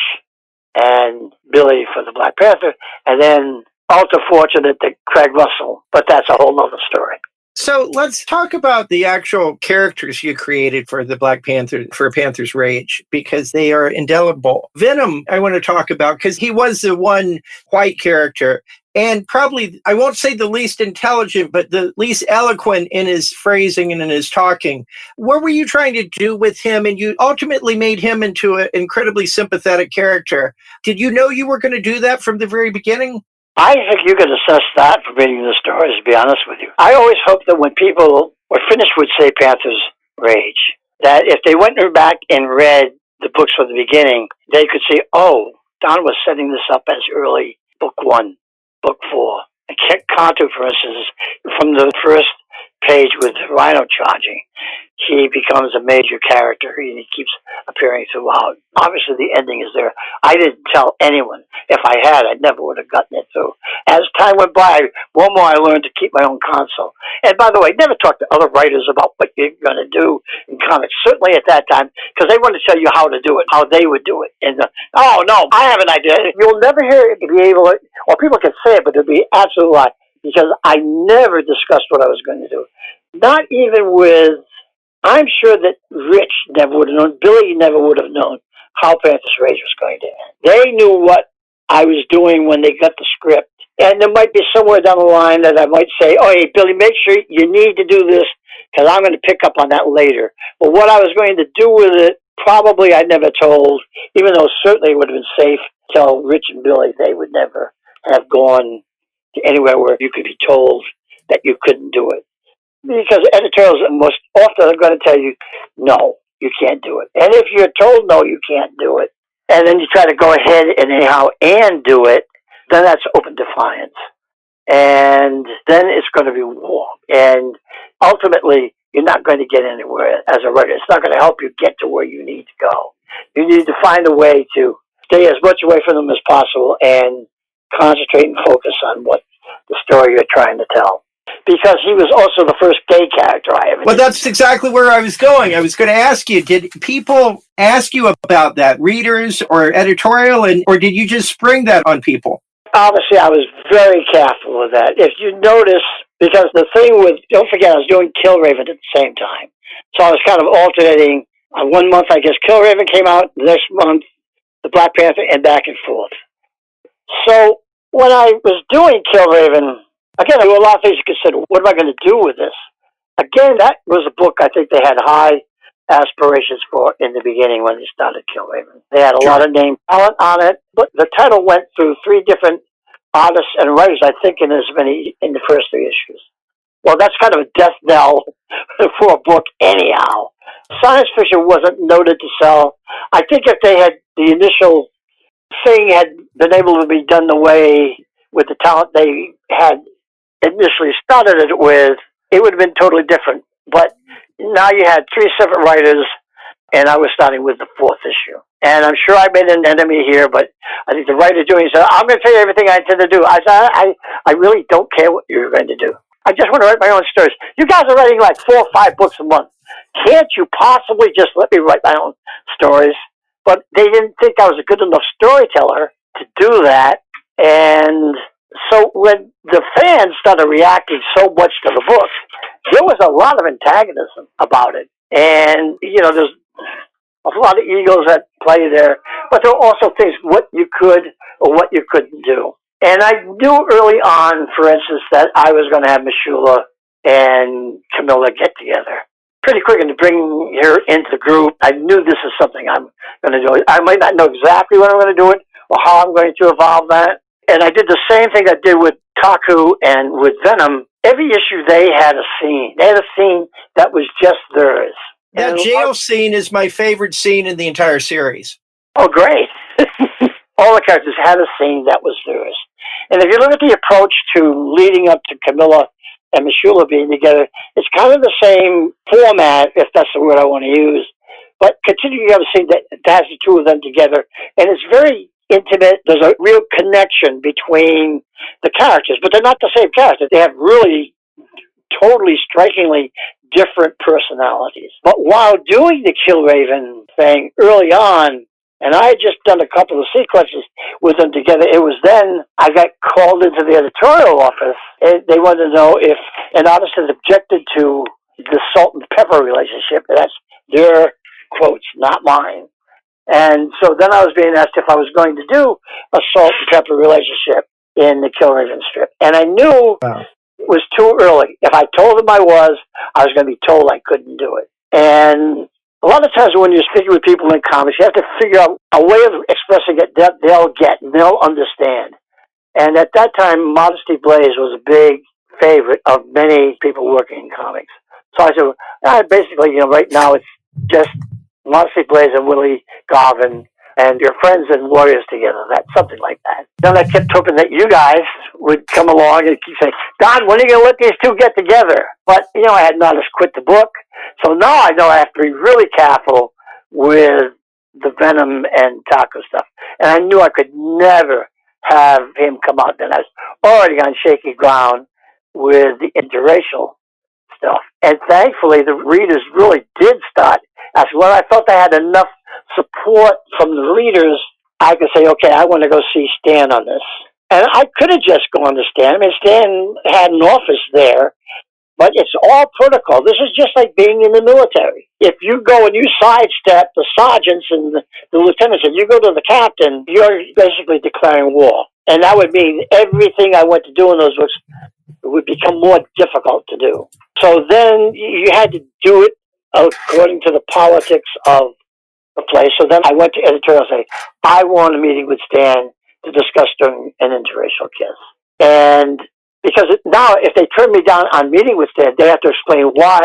and Billy for the Black Panther, and then ultra fortunate that Craig Russell, but that's a whole nother story. So let's talk about the actual characters you created for the Black Panther, for Panther's Rage, because they are indelible. Venom, I want to talk about, because he was the one white character. and probably, I won't say the least intelligent, but the least eloquent in his phrasing and in his talking. What were you trying to do with him? And you ultimately made him into an incredibly sympathetic character. Did you know you were going to do that from the very beginning? I think you could assess that from reading the stories, to be honest with you. I always hope that when people were finished with, say, Panther's Rage, that if they went back and read the books from the beginning, they could see, oh, Don was setting this up as early book 1, book 4. And Cantu, for instance, from the first page with Rhino charging, he becomes a major character and he keeps appearing throughout. Obviously, the ending is there. I didn't tell anyone. If I had, I never would have gotten it through. As time went by, more and more I learned to keep my own counsel. And by the way, never talk to other writers about what you're going to do in comics, certainly at that time, because they want to tell you how to do it, how they would do it. And, oh, no, I have an idea. You'll never hear it be able to, or people can say it, but it'll be absolute lie, because I never discussed what I was going to do. Not even with, I'm sure that Rich never would have known, Billy never would have known how Panther's Rage was going to end. They knew what I was doing when they got the script. And there might be somewhere down the line that I might say, oh, hey, Billy, make sure you need to do this, because I'm going to pick up on that later. But what I was going to do with it, probably I never told, even though certainly it would have been safe to tell Rich and Billy. They would never have gone to anywhere where you could be told that you couldn't do it. Because editorials most often are going to tell you, no, you can't do it. And if you're told no, you can't do it, and then you try to go ahead and anyhow and do it, then that's open defiance. And then it's going to be war. And ultimately, you're not going to get anywhere as a writer. It's not going to help you get to where you need to go. You need to find a way to stay as much away from them as possible and concentrate and focus on what the story you're trying to tell. Because he was also the first gay character I ever did. Well, that's exactly where I was going. I was going to ask you, did people ask you about that, readers or editorial, or did you just spring that on people? Obviously, I was very careful with that. If you notice, because the thing with, don't forget, I was doing Killraven at the same time. So I was kind of alternating. One month, I guess, Killraven came out. The next month, the Black Panther, and back and forth. So when I was doing Killraven, again, there were a lot of things you consider. What am I going to do with this? Again, that was a book I think they had high aspirations for in the beginning when they started Killraven. They had a lot of name talent on it, but the title went through 3 different artists and writers, I think, in the first 3 issues. Well, that's kind of a death knell for a book anyhow. Science fiction wasn't noted to sell. I think if they had, the initial thing had been able to be done the way with the talent they had initially started it with, it would have been totally different. But now you had 3 separate writers, and I was starting with the 4th issue. And I'm sure I made an enemy here, but I think the writer doing said, I'm going to tell you everything I intend to do. I said, I really don't care what you're going to do. I just want to write my own stories. You guys are writing like 4 or 5 books a month. Can't you possibly just let me write my own stories? But they didn't think I was a good enough storyteller to do that. And so when the fans started reacting so much to the book, there was a lot of antagonism about it. And, you know, there's a lot of egos at play there, but there were also things, what you could or what you couldn't do. And I knew early on, for instance, that I was going to have Mishula and Camilla get together. Pretty quick into bringing her into the group, I knew this is something I'm going to do. I might not know exactly when I'm going to do it or how I'm going to evolve that. And I did the same thing I did with Taku and with Venom. Every issue they had a scene. They had a scene that was just theirs. That jail scene is my favorite scene in the entire series. Oh, great. All the characters had a scene that was theirs. And if you look at the approach to leading up to Camilla and Mishula being together, it's kind of the same format, if that's the word I want to use. But continuing to have a scene that has the 2 of them together. And it's very intimate. There's a real connection between the characters, but they're not the same characters. They have really totally strikingly different personalities. But while doing the Killraven thing early on, and I had just done a couple of sequences with them together, it was then I got called into the editorial office, and they wanted to know if an artist had objected to the salt and pepper relationship. That's their quotes, not mine. And so then I was being asked if I was going to do a salt and pepper relationship. in the Killraven strip. And I knew it was too early. If I told them I was going to be told I couldn't do it. And a lot of times when you're speaking with people in comics, you have to figure out a way of expressing it that they'll get and they'll understand. And at that time, Modesty Blaze was a big favorite of many people working in comics. So I said, basically, right now it's just Modesty Blaze and Willie Garvin and your friends and warriors together. That's something like that. Then I kept hoping that you guys would come along and keep saying, Don, when are you going to let these two get together? But, I had not just quit the book. So now I know I have to be really careful with the Venom and Taco stuff. And I knew I could never have him come out. Then I was already on shaky ground with the interracial stuff. And thankfully, the readers really did start. As well, I felt I had enough support from the readers, I could say, okay, I want to go see Stan on this. And I could have just gone to Stan. I mean, Stan had an office there, but it's all protocol. This is just like being in the military. If you go and you sidestep the sergeants and the lieutenants and you go to the captain, you're basically declaring war. And that would mean everything I went to do in those books would become more difficult to do. So then you had to do it according to the politics of the place. So then I went to editorial and say, I want a meeting with Stan to discuss doing an interracial kiss. And because now if they turn me down on meeting with Stan, they have to explain why.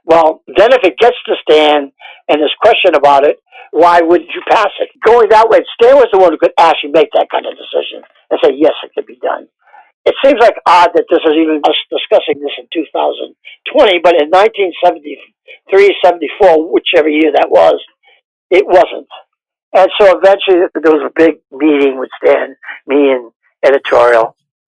Well, then if it gets to Stan and there's question about it, why wouldn't you pass it? Going that way, Stan was the one who could actually make that kind of decision and say, yes, it could be done. It seems like odd that this is even us discussing this in 2020, but in 1973, 74, whichever year that was, it wasn't. And so eventually there was a big meeting with Stan, me and editorial.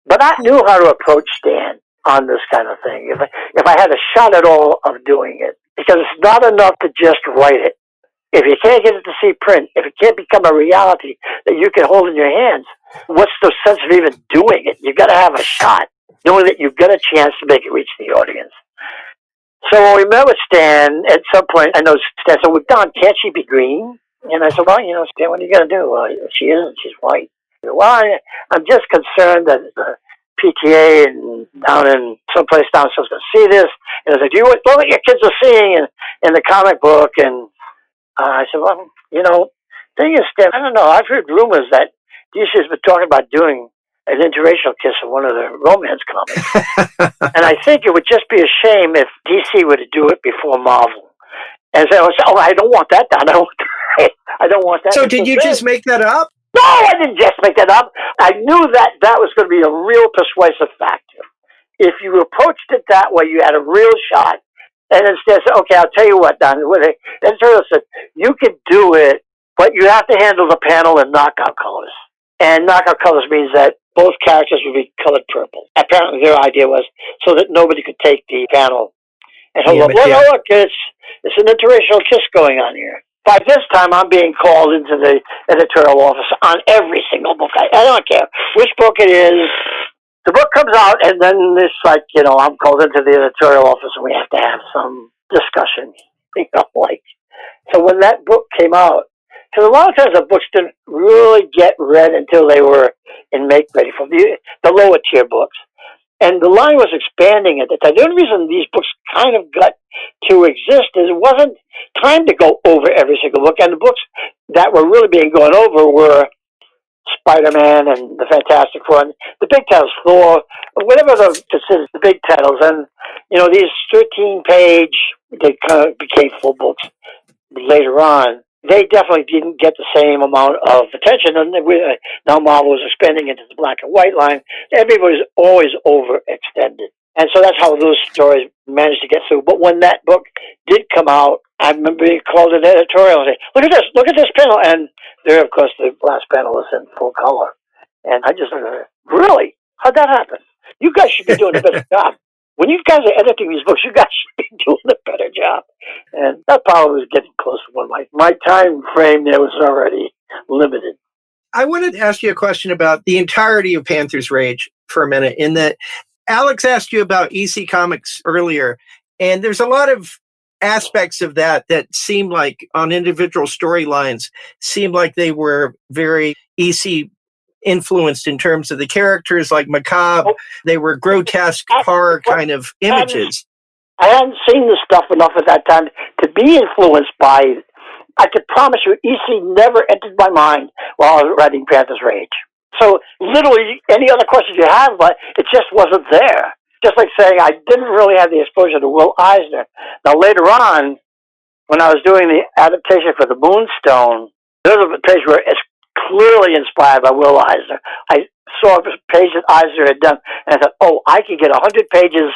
But I knew how to approach Stan on this kind of thing, if I had a shot at all of doing it. Because it's not enough to just write it. If you can't get it to see print, if it can't become a reality that you can hold in your hands, what's the sense of even doing it? You've got to have a shot, knowing that you've got a chance to make it reach the audience. So when we met with Stan, at some point, I know Stan said, well, Don, can't she be green? And I said, well, Stan, what are you going to do? Well, she isn't. She's white. Well, I'm just concerned that the PTA and down in someplace down south is going to see this. And I said, do you know what your kids are seeing in the comic book? And I said, well, thing is, Stan, I don't know. I've heard rumors that DC has been talking about doing an interracial kiss in one of the romance comics. And I think it would just be a shame if DC were to do it before Marvel. And so, I don't want that done. I don't want that. So did you just make that up? No, I didn't just make that up. I knew that was going to be a real persuasive factor. If you approached it that way, you had a real shot. And instead said, okay, I'll tell you what, Don. And so said, you could do it, but you have to handle the panel in knockout colors. And knockout colors means that both characters would be colored purple. Apparently their idea was so that nobody could take the panel and hold up, look, it's an interracial kiss going on here. By this time, I'm being called into the editorial office on every single book. I don't care which book it is. The book comes out, and then it's like, I'm called into the editorial office, and we have to have some discussion. So when that book came out, because a lot of times the books didn't really get read until they were in make-ready for the lower tier books. And the line was expanding at the time. The only reason these books kind of got to exist is it wasn't time to go over every single book. And the books that were really being gone over were Spider-Man and the Fantastic Four, and the big titles, Thor, whatever considered the big titles. And, these 13-page, they kind of became full books later on. They definitely didn't get the same amount of attention. And now Marvel was expanding into the black and white line. Everybody was always overextended. And so that's how those stories managed to get through. But when that book did come out, I remember being called an editorial and saying, look at this panel. And there, of course, the last panel was in full color. And I just thought, really? How'd that happen? You guys should be doing a better job. When you guys are editing these books, you guys should be doing a better job. And that probably was getting close to one. My time frame there was already limited. I wanted to ask you a question about the entirety of Panther's Rage for a minute, in that Alex asked you about EC Comics earlier, and there's a lot of aspects of that seem like, on individual storylines, seem like they were very EC influenced in terms of the characters, like macabre. They were grotesque horror kind of images. I hadn't seen this stuff enough at that time to be influenced by. I could promise you, EC never entered my mind while I was writing Panther's Rage. So literally, any other questions you have, but it just wasn't there. Just like saying I didn't really have the exposure to Will Eisner. Now later on, when I was doing the adaptation for the Moonstone, there's a page where it's clearly inspired by Will Eisner. I saw a page that Eisner had done, and I thought, oh, I could get 100 pages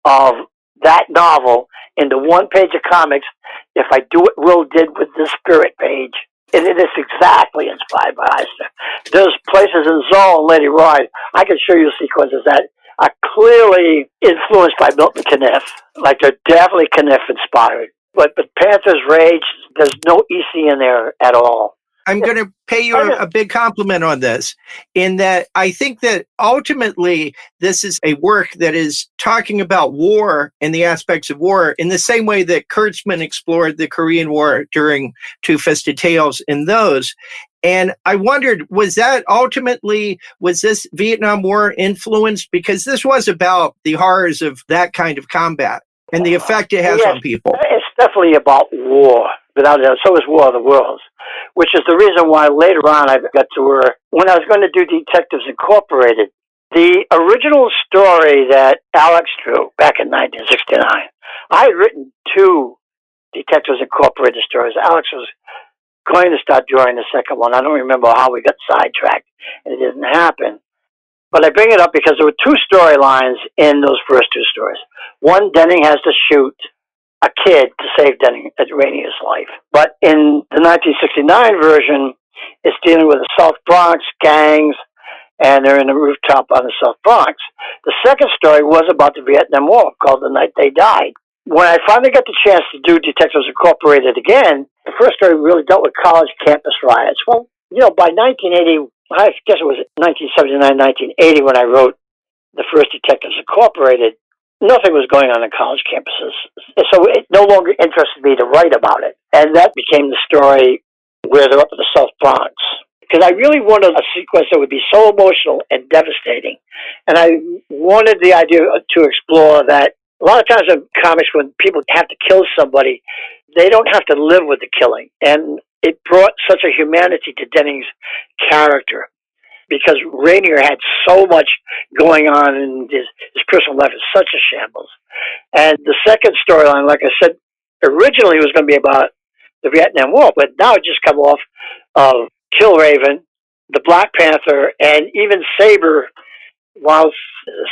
of that novel into one page of comics if I do what Will did with the Spirit page. And it is exactly inspired by Eisner. There's places in Zoll and Lady Ride, I can show you sequences that are clearly influenced by Milton Caniff. Like they're definitely Caniff inspired. But Panther's Rage, there's no EC in there at all. I'm going to pay you a big compliment on this, in that I think that ultimately this is a work that is talking about war and the aspects of war in the same way that Kurtzman explored the Korean War during Two-Fisted Tales in those. And I wondered, was this Vietnam War influenced? Because this was about the horrors of that kind of combat and the effect it has on people. It's definitely about war. Without it, so is War of the Worlds, which is the reason why later on I got to where, when I was going to do Detectives Incorporated, the original story that Alex drew back in 1969, I had written 2 Detectives Incorporated stories. Alex was going to start drawing the second one. I don't remember how we got sidetracked, and it didn't happen. But I bring it up because there were 2 storylines in those first 2 stories. One, Denning has to shoot a kid to save Denning Rainier's life. But in the 1969 version, it's dealing with the South Bronx gangs, and they're in the rooftop on the South Bronx. The second story was about the Vietnam War, called The Night They Died. When I finally got the chance to do Detectives Incorporated again, the first story really dealt with college campus riots. Well, by 1980, I guess it was 1979, 1980 when I wrote the first Detectives Incorporated, nothing was going on in college campuses. So it no longer interested me to write about it. And that became the story where they're up in the South Bronx. Because I really wanted a sequence that would be so emotional and devastating. And I wanted the idea to explore that a lot of times in comics when people have to kill somebody, they don't have to live with the killing. And it brought such a humanity to Denning's character, because Rainier had so much going on in his personal life. Is such a shambles. And the second storyline, like I said, originally was going to be about the Vietnam War, but now it just come off of Killraven, the Black Panther, and even Saber, while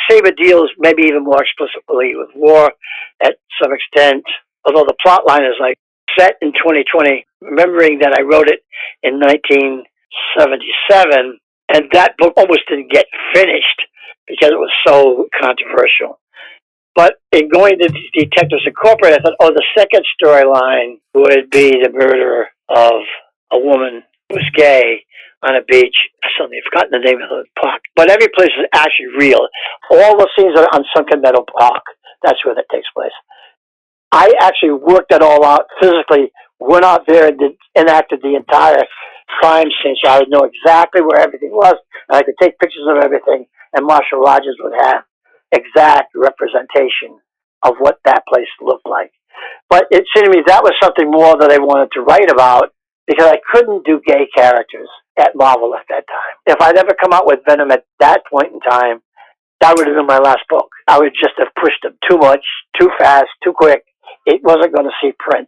Saber deals maybe even more explicitly with war at some extent, although the plot line is like set in 2020, remembering that I wrote it in 1977, and that book almost didn't get finished because it was so controversial. But in going to Detectives Incorporated, I thought, the second storyline would be the murder of a woman who was gay on a beach. I suddenly forgotten the name of the park. But every place is actually real. All the scenes are on Sunken Meadow Park. That's where that takes place. I actually worked it all out physically, went out there and enacted the entire crime scene, so I would know exactly where everything was, and I could take pictures of everything, and Marshall Rogers would have exact representation of what that place looked like. But it seemed to me that was something more that I wanted to write about, because I couldn't do gay characters at Marvel at that time. If I'd ever come out with Venom at that point in time, that would have been my last book. I would just have pushed them too much, too fast, too quick. It wasn't going to see print.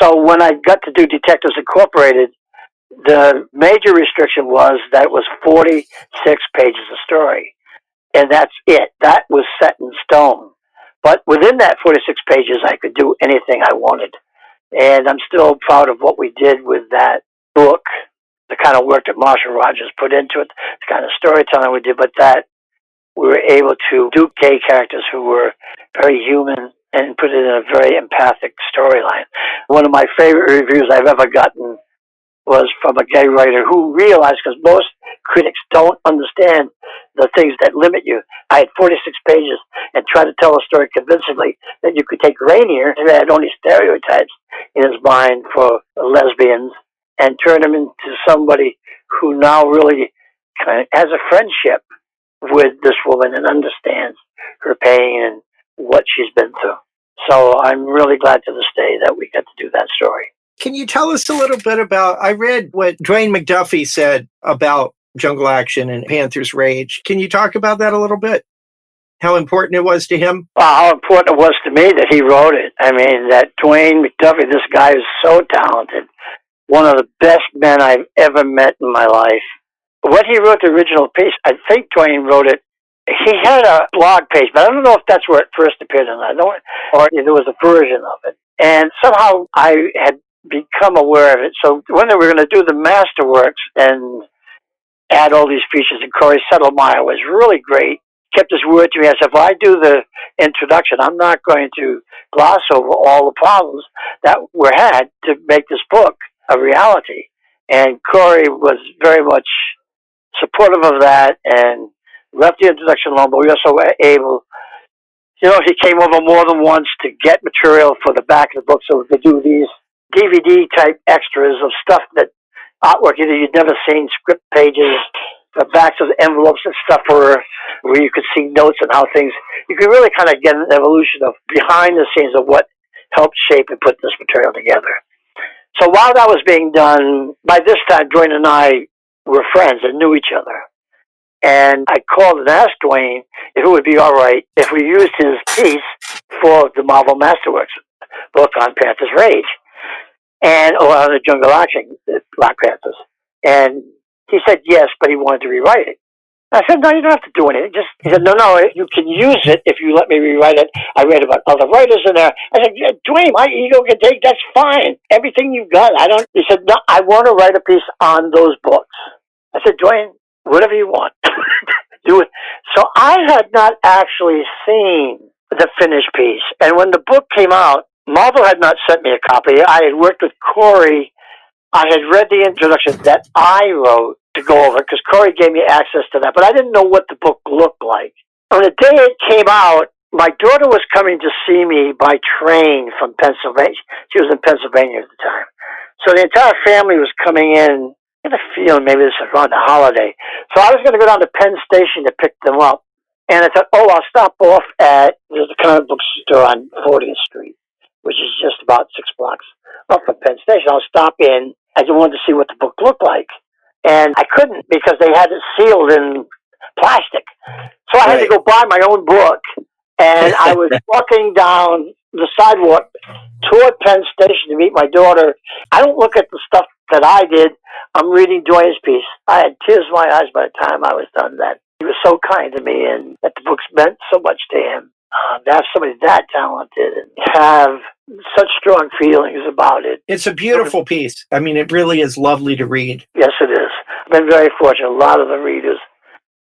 So when I got to do Detectives Incorporated, the major restriction was that it was 46 pages of story. And that's it. That was set in stone. But within that 46 pages, I could do anything I wanted. And I'm still proud of what we did with that book, the kind of work that Marshall Rogers put into it, the kind of storytelling we did, but that we were able to do gay characters who were very human and put it in a very empathic storyline. One of my favorite reviews I've ever gotten was from a gay writer who realized, because most critics don't understand the things that limit you. I had 46 pages and tried to tell a story convincingly that you could take Rainier, who had only stereotypes in his mind for lesbians, and turn him into somebody who now really kind of has a friendship with this woman and understands her pain and what she's been through. So I'm really glad to this day that we got to do that story. Can you tell us a little bit about, I read what Dwayne McDuffie said about Jungle Action and Panther's Rage. Can you talk about that a little bit? How important it was to him? Well, how important it was to me that he wrote it. I mean, that Dwayne McDuffie, this guy is so talented. One of the best men I've ever met in my life. When he wrote the original piece, I think Dwayne wrote it. He had a blog page, but I don't know if that's where it first appeared or there was a version of it. And somehow I had become aware of it. So when they were going to do the masterworks and add all these features, and Corey Settlemeyer was really great, kept his word to me. I said, if I do the introduction, I'm not going to gloss over all the problems that were had to make this book a reality. And Corey was very much supportive of that and left the introduction alone, but we also were able, he came over more than once to get material for the back of the book so we could do these DVD-type extras of stuff that artwork either you'd never seen, script pages, the backs of the envelopes and stuff where you could see notes and how things, you could really kind of get an evolution of behind the scenes of what helped shape and put this material together. So while that was being done, by this time, Dwayne and I were friends and knew each other. And I called and asked Dwayne if it would be all right if we used his piece for the Marvel Masterworks book on Panther's Rage and on the Jungle Action, Black Panthers. And he said yes, but he wanted to rewrite it. I said, no, you don't have to do anything. He said, no, you can use it if you let me rewrite it. I read about other writers in there. I said, Dwayne, my ego can take, that's fine. Everything you've got, He said, no, I want to write a piece on those books. I said, Dwayne, whatever you want. Do it. So I had not actually seen the finished piece. And when the book came out, Marvel had not sent me a copy. I had worked with Corey. I had read the introduction that I wrote to go over because Corey gave me access to that, but I didn't know what the book looked like. On the day it came out, my daughter was coming to see me by train from Pennsylvania. She was in Pennsylvania at the time. So the entire family was coming in. I had a feeling maybe this was around the holiday. So I was going to go down to Penn Station to pick them up. And I thought, I'll stop off there's a comic book store on 40th Street, which is just about 6 blocks up from Penn Station. I'll stop in. I just wanted to see what the book looked like. And I couldn't because they had it sealed in plastic. So I had to go buy my own book. And I was walking down the sidewalk toward Penn Station to meet my daughter. I don't look at the stuff that I did. I'm reading Dwayne's piece. I had tears in my eyes by the time I was done that. He was so kind to me and that the books meant so much to him. To have somebody that talented and have such strong feelings about it. It's a beautiful piece. I mean, it really is lovely to read. Yes, it is. I've been very fortunate. A lot of the readers,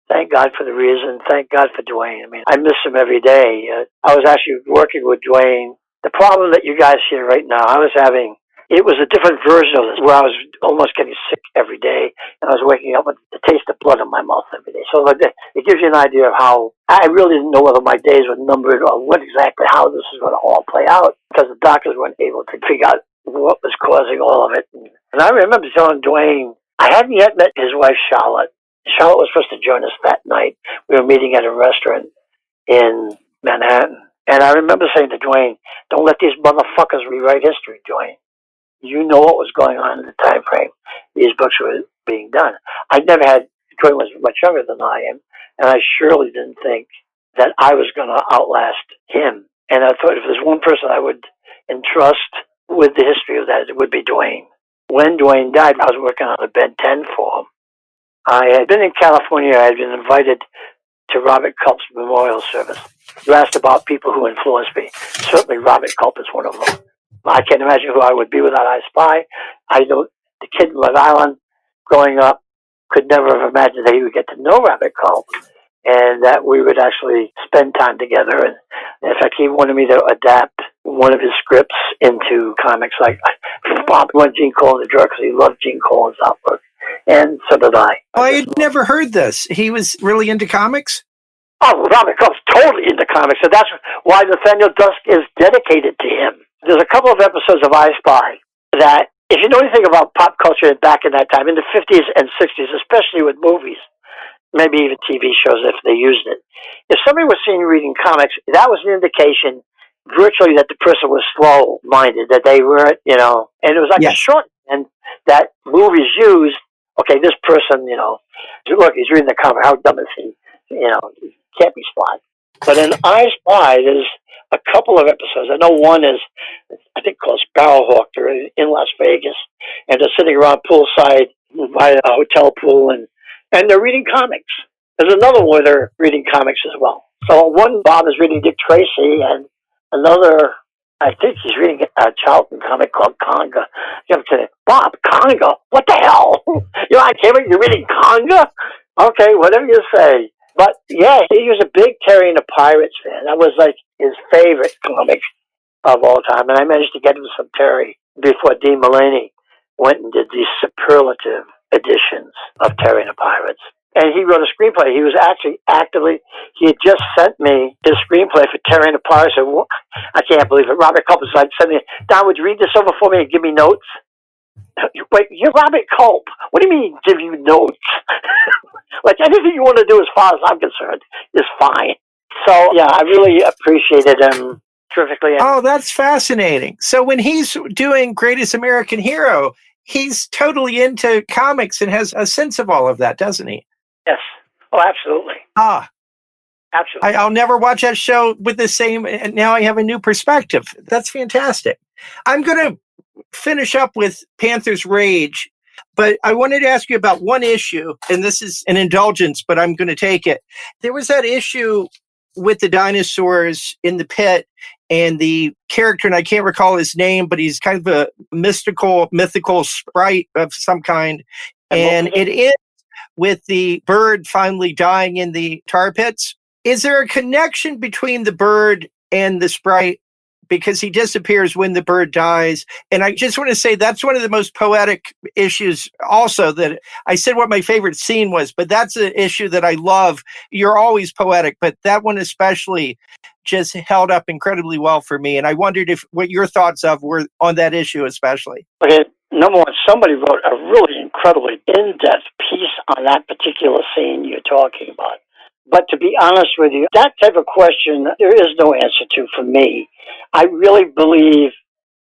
thank God for the readers and thank God for Dwayne. I mean, I miss him every day. I was actually working with Dwayne. The problem that you guys hear right now, it was a different version of this where I was almost getting sick every day and I was waking up with the taste of blood in my mouth every day. So it gives you an idea of how I really didn't know whether my days were numbered or how this is going to all play out because the doctors weren't able to figure out what was causing all of it. And I remember telling Dwayne, I hadn't yet met his wife, Charlotte. Charlotte was supposed to join us that night. We were meeting at a restaurant in Manhattan. And I remember saying to Dwayne, don't let these motherfuckers rewrite history, Dwayne. You know what was going on in the time frame these books were being done. Dwayne was much younger than I am, and I surely didn't think that I was going to outlast him. And I thought if there's one person I would entrust with the history of that, it would be Dwayne. When Dwayne died, I was working on a Ben 10 for him. I had been in California. I had been invited to Robert Culp's memorial service. You asked about people who influenced me. Certainly Robert Culp is one of them. I can't imagine who I would be without I Spy. I know the kid in Rhode Island growing up could never have imagined that he would get to know Robert Culp and that we would actually spend time together. And in fact, he wanted me to adapt one of his scripts into comics. Like Bob wanted Gene Colan to draw because he loved Gene Colan's artwork. And so did I. I had never heard this. He was really into comics? Oh, Robert Culp's totally into comics. So that's why Nathaniel Dusk is dedicated to him. There's a couple of episodes of I Spy that, if you know anything about pop culture back in that time, in the 50s and 60s, especially with movies, maybe even TV shows if they used it. If somebody was seen reading comics, that was an indication virtually that the person was slow-minded, that they weren't, and it was like a shorthand that movies used. Okay, this person, look, he's reading the comic. How dumb is he? He can't be smart. But in I Spy, there's a couple of episodes. I know one is, I think, called Sparrowhawk. They're in Las Vegas, and they're sitting around poolside by a hotel pool, and they're reading comics. There's another one where they're reading comics as well. So one Bob is reading Dick Tracy, and another, I think he's reading a Charlton comic called Conga. You have to say, Bob, Conga? What the hell? I can't believe you're reading Conga? Okay, whatever you say. But yeah, he was a big Terry and the Pirates fan. That was like his favorite comic of all time. And I managed to get him some Terry before Dean Mulaney went and did these superlative editions of Terry and the Pirates. And he wrote a screenplay. He was actually he had just sent me his screenplay for Terry and the Pirates. And I can't believe it. Robert Culp was like, Don, would you read this over for me and give me notes? Wait, you're Robert Culp. What do you mean give you notes? Like, anything you want to do, as far as I'm concerned, is fine. So, yeah, I really appreciated him terrifically. Oh, that's fascinating. So when he's doing Greatest American Hero, he's totally into comics and has a sense of all of that, doesn't he? Yes. Oh, absolutely. Absolutely. I'll never watch that show with the same, and now I have a new perspective. That's fantastic. I'm going to finish up with Panther's Rage, but I wanted to ask you about one issue, and this is an indulgence, but I'm going to take it. There was that issue with the dinosaurs in the pit and the character, and I can't recall his name, but he's kind of a mythical sprite of some kind. And it ends with the bird finally dying in the tar pits. Is there a connection between the bird and the sprite? Because he disappears when the bird dies. And I just want to say that's one of the most poetic issues also, that I said what my favorite scene was, but that's an issue that I love. You're always poetic, but that one especially just held up incredibly well for me. And I wondered what your thoughts were on that issue especially. Okay, number one, somebody wrote a really incredibly in-depth piece on that particular scene you're talking about. But to be honest with you, that type of question, there is no answer to for me. I really believe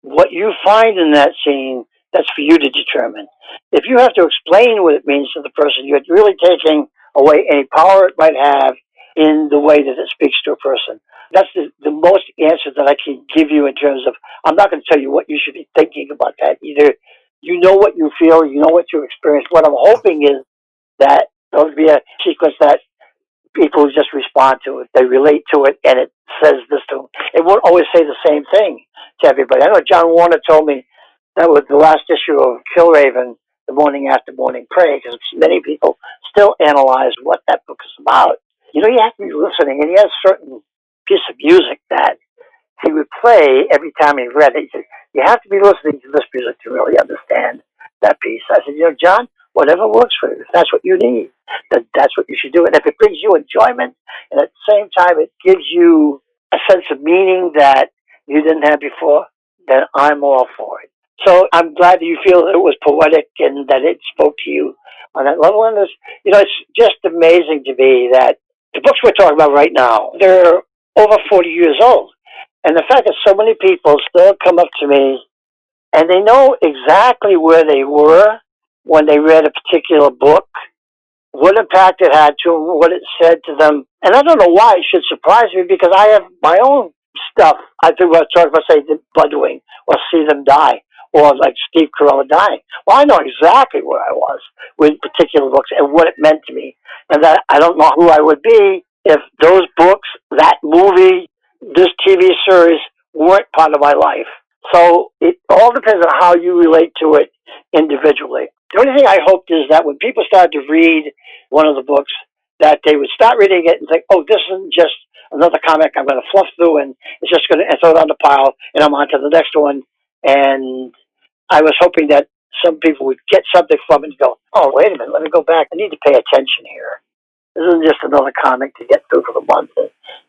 what you find in that scene, that's for you to determine. If you have to explain what it means to the person, you're really taking away any power it might have in the way that it speaks to a person. That's the most answer that I can give you in terms of, I'm not going to tell you what you should be thinking about that. Either you know what you feel, you know what you experience. What I'm hoping is that there'll be a sequence that people just respond to it. They relate to it, and it says this to them. It won't always say the same thing to everybody. I know John Warner told me that was the last issue of Killraven, The Morning After Morning Prey, because many people still analyze what that book is about. You have to be listening, and he has a certain piece of music that he would play every time he read it. He said, you have to be listening to this music to really understand that piece. I said, John, whatever works for you. If that's what you need, then that's what you should do. And if it brings you enjoyment, and at the same time it gives you a sense of meaning that you didn't have before, then I'm all for it. So I'm glad that you feel that it was poetic and that it spoke to you on that level. And it's just amazing to me that the books we're talking about right now, they're over 40 years old. And the fact that so many people still come up to me and they know exactly where they were when they read a particular book, what impact it had to them, what it said to them. And I don't know why it should surprise me, because I have my own stuff. I think we're talking about, say, the Bloodwing, or See Them Die, or like Steve Carell dying. Well, I know exactly where I was with particular books and what it meant to me. And that I don't know who I would be if those books, that movie, this TV series weren't part of my life. So it all depends on how you relate to it individually. The only thing I hoped is that when people started to read one of the books, that they would start reading it and think, oh, this isn't just another comic I'm going to fluff through and it's just going to throw it on the pile and I'm on to the next one. And I was hoping that some people would get something from it and go, oh, wait a minute, let me go back. I need to pay attention here. This isn't just another comic to get through for the month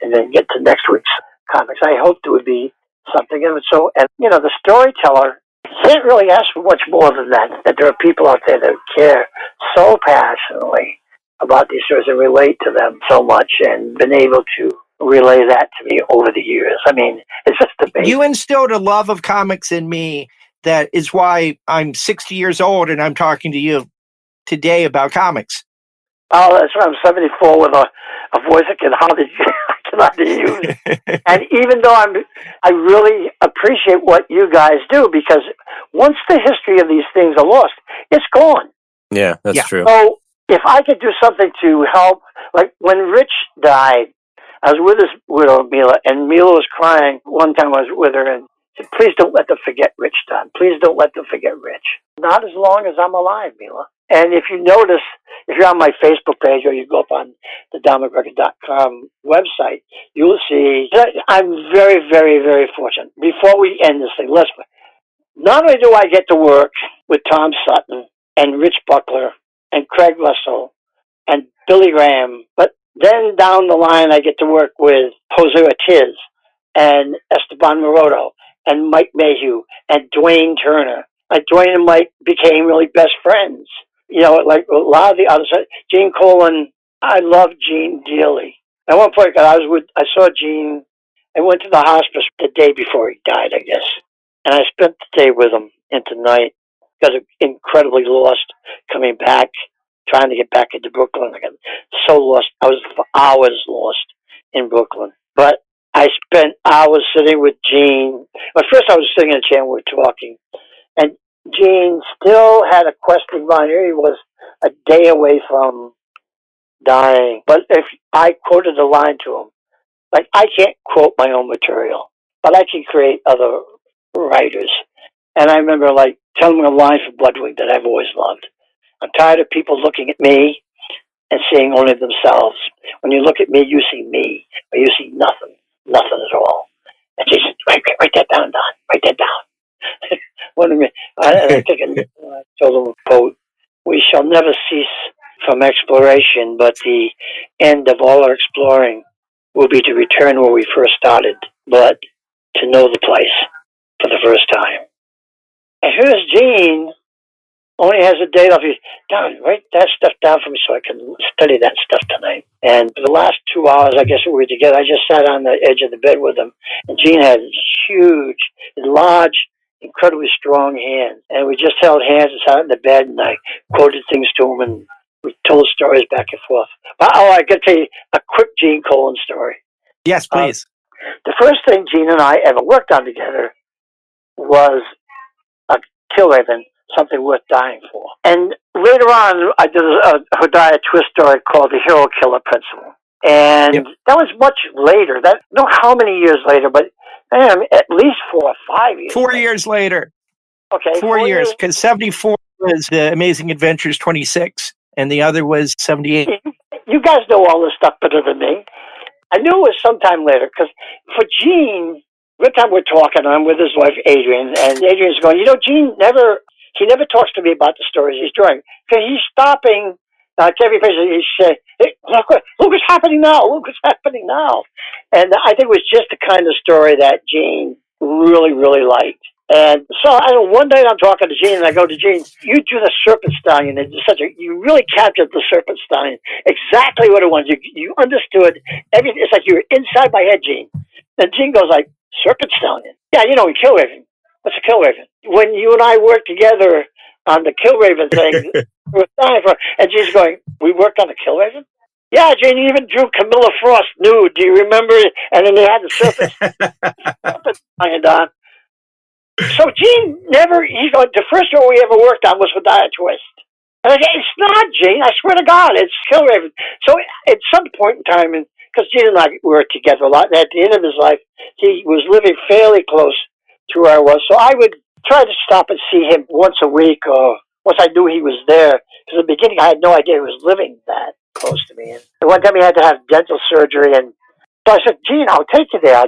and then get to next week's comics. I hoped there would be something in it. So, and the storyteller can't really ask for much more than that, that there are people out there that care so passionately about these stories and relate to them so much, and been able to relay that to me over the years. I mean, it's just the basic. You instilled a love of comics in me that is why I'm 60 years old and I'm talking to you today about comics. Oh, that's right. I'm 74 with a voice I can hardly use. And even though I really appreciate what you guys do, because once the history of these things are lost, it's gone. Yeah, that's true. So if I could do something to help, like when Rich died, I was with his widow, Mila, and Mila was crying. One time I was with her and said, please don't let them forget Rich, Don. Please don't let them forget Rich. Not as long as I'm alive, Mila. And if you notice, if you're on my Facebook page or you go up on the DonMcGregor.com website, you'll see that I'm very, very, very fortunate. Before we end this thing, not only do I get to work with Tom Sutton and Rich Buckler and Craig Russell and Billy Graham, but then down the line I get to work with Jose Ortiz and Esteban Maroto and Mike Mayhew and Dwayne Turner. Dwayne and Mike became really best friends. You know, like a lot of the others. Gene Colan, I love Gene dearly. At one point, I saw Gene. I went to the hospice the day before he died, I guess, and I spent the day with him into night. Got incredibly lost coming back, trying to get back into Brooklyn. I got so lost. I was for hours lost in Brooklyn. But I spent hours sitting with Gene. Well, first I was sitting in a chair and we were talking. And Gene still had a question behind here. He was a day away from dying. But if I quoted a line to him, like I can't quote my own material, but I can create other writers. And I remember like telling him a line from Bloodwing that I've always loved. I'm tired of people looking at me and seeing only themselves. When you look at me, you see me, or you see nothing at all. And she said, write that down, Don. Write that down. I think I told him a quote, we shall never cease from exploration, but the end of all our exploring will be to return where we first started, but to know the place for the first time. And here's Gene, only has a date off. Don, write that stuff down for me so I can study that stuff tonight. And for the last 2 hours, I guess we were together, I just sat on the edge of the bed with him. And Gene had huge, large, incredibly strong hands. And we just held hands and sat in the bed, and I quoted things to him, and we told stories back and forth. I got to tell you a quick Gene Colan story. Yes, please. The first thing Gene and I ever worked on together was a Killraven, something worth dying for. And later on, I did a Hodiah twist story called The Hero Killer Principle. And that was much later. I don't know how many years later, but at least 4 or 5 years. 4 years later. Okay. 4 years, because 74 was The Amazing Adventures 26, and the other was 78. You guys know all this stuff better than me. I knew it was sometime later, because for Gene, every time we're talking, I'm with his wife, Adrian, and Adrian's going, Gene never talks to me about the stories he's drawing. Because he's stopping, every page, he's saying, hey, look what's happening now, look what's happening now. And I think it was just the kind of story that Gene really, really liked. And so one night I'm talking to Gene, and I go to Gene, you drew the Serpent Stallion. You really captured the Serpent Stallion, exactly what it was. You understood everything. It's like you were inside my head, Gene. And Gene goes like, Serpent Stallion? Yeah, in Killraven. What's a Killraven? When you and I worked together on the Killraven thing, and Gene's going, we worked on the Killraven? Yeah, Gene, you even drew Camilla Frost nude. Do you remember? And then they had the Serpent Stallion on. So Gene he's going, the first one we ever worked on was Hodiah Twist. And I said, it's not, Gene, I swear to God, it's Killraven. So at some point in time, because Gene and I worked together a lot, and at the end of his life, he was living fairly close to where I was. So I would try to stop and see him once a week, or once I knew he was there. Because in the beginning, I had no idea he was living that close to me. And one time he had to have dental surgery, and so I said, Gene, I'll take you there.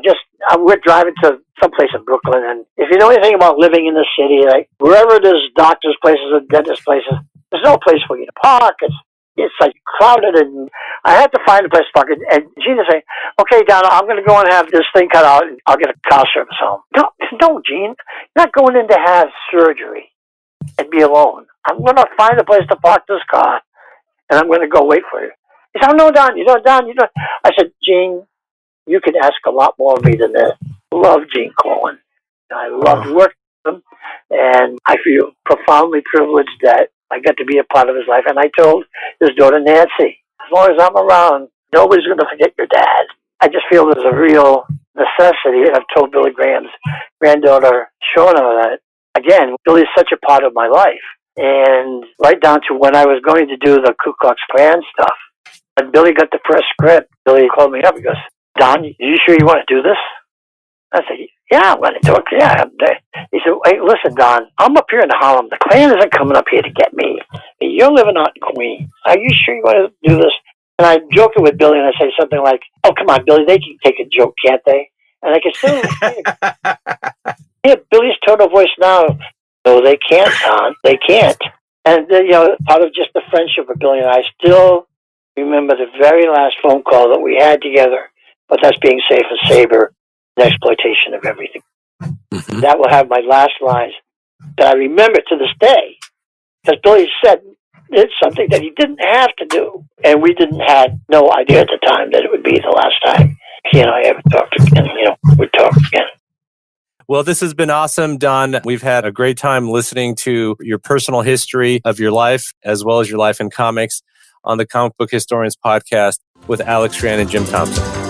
We're driving to someplace in Brooklyn, and if you know anything about living in the city, like wherever there's doctors' places and dentist places, there's no place for you to park. It's like crowded, and I had to find a place to park. And Gene would say, okay, Don, I'm going to go and have this thing cut out, and I'll get a car service home. No, Gene, you're not going in to have surgery and be alone. I'm going to find a place to park this car, and I'm going to go wait for you. He said, oh, no, Don, Don. I said, Gene, you can ask a lot more of me than this. I love Gene Colan. I loved working with him, and I feel profoundly privileged that I got to be a part of his life. And I told his daughter, Nancy, as long as I'm around, nobody's going to forget your dad. I just feel there's a real necessity, and I've told Billy Graham's granddaughter, Shauna, that, again, Billy's such a part of my life. And right down to when I was going to do the Ku Klux Klan stuff, when Billy got the first script, Billy called me up. He goes, Don, you sure you want to do this? I said, yeah, I'm going to do it. Yeah. He said, hey, listen, Don, I'm up here in Harlem. The Klan isn't coming up here to get me. You're living out in Queens. Are you sure you want to do this? And I joke it with Billy, and I say something like, oh, come on, Billy, they can take a joke, can't they? And I can still hear Billy's tone of voice now. No, they can't, Don. They can't. And, part of just the friendship of Billy and I, still remember the very last phone call that we had together, but that's being safe and saber, the exploitation of everything. Mm-hmm. That will have my last lines that I remember to this day, because Billy said it's something that he didn't have to do, and we had no idea at the time that it would be the last time he and I ever talked again. We'd talk again. Well, this has been awesome, Don. We've had a great time listening to your personal history of your life, as well as your life in comics, on the Comic Book Historians podcast with Alex Strand and Jim Thompson.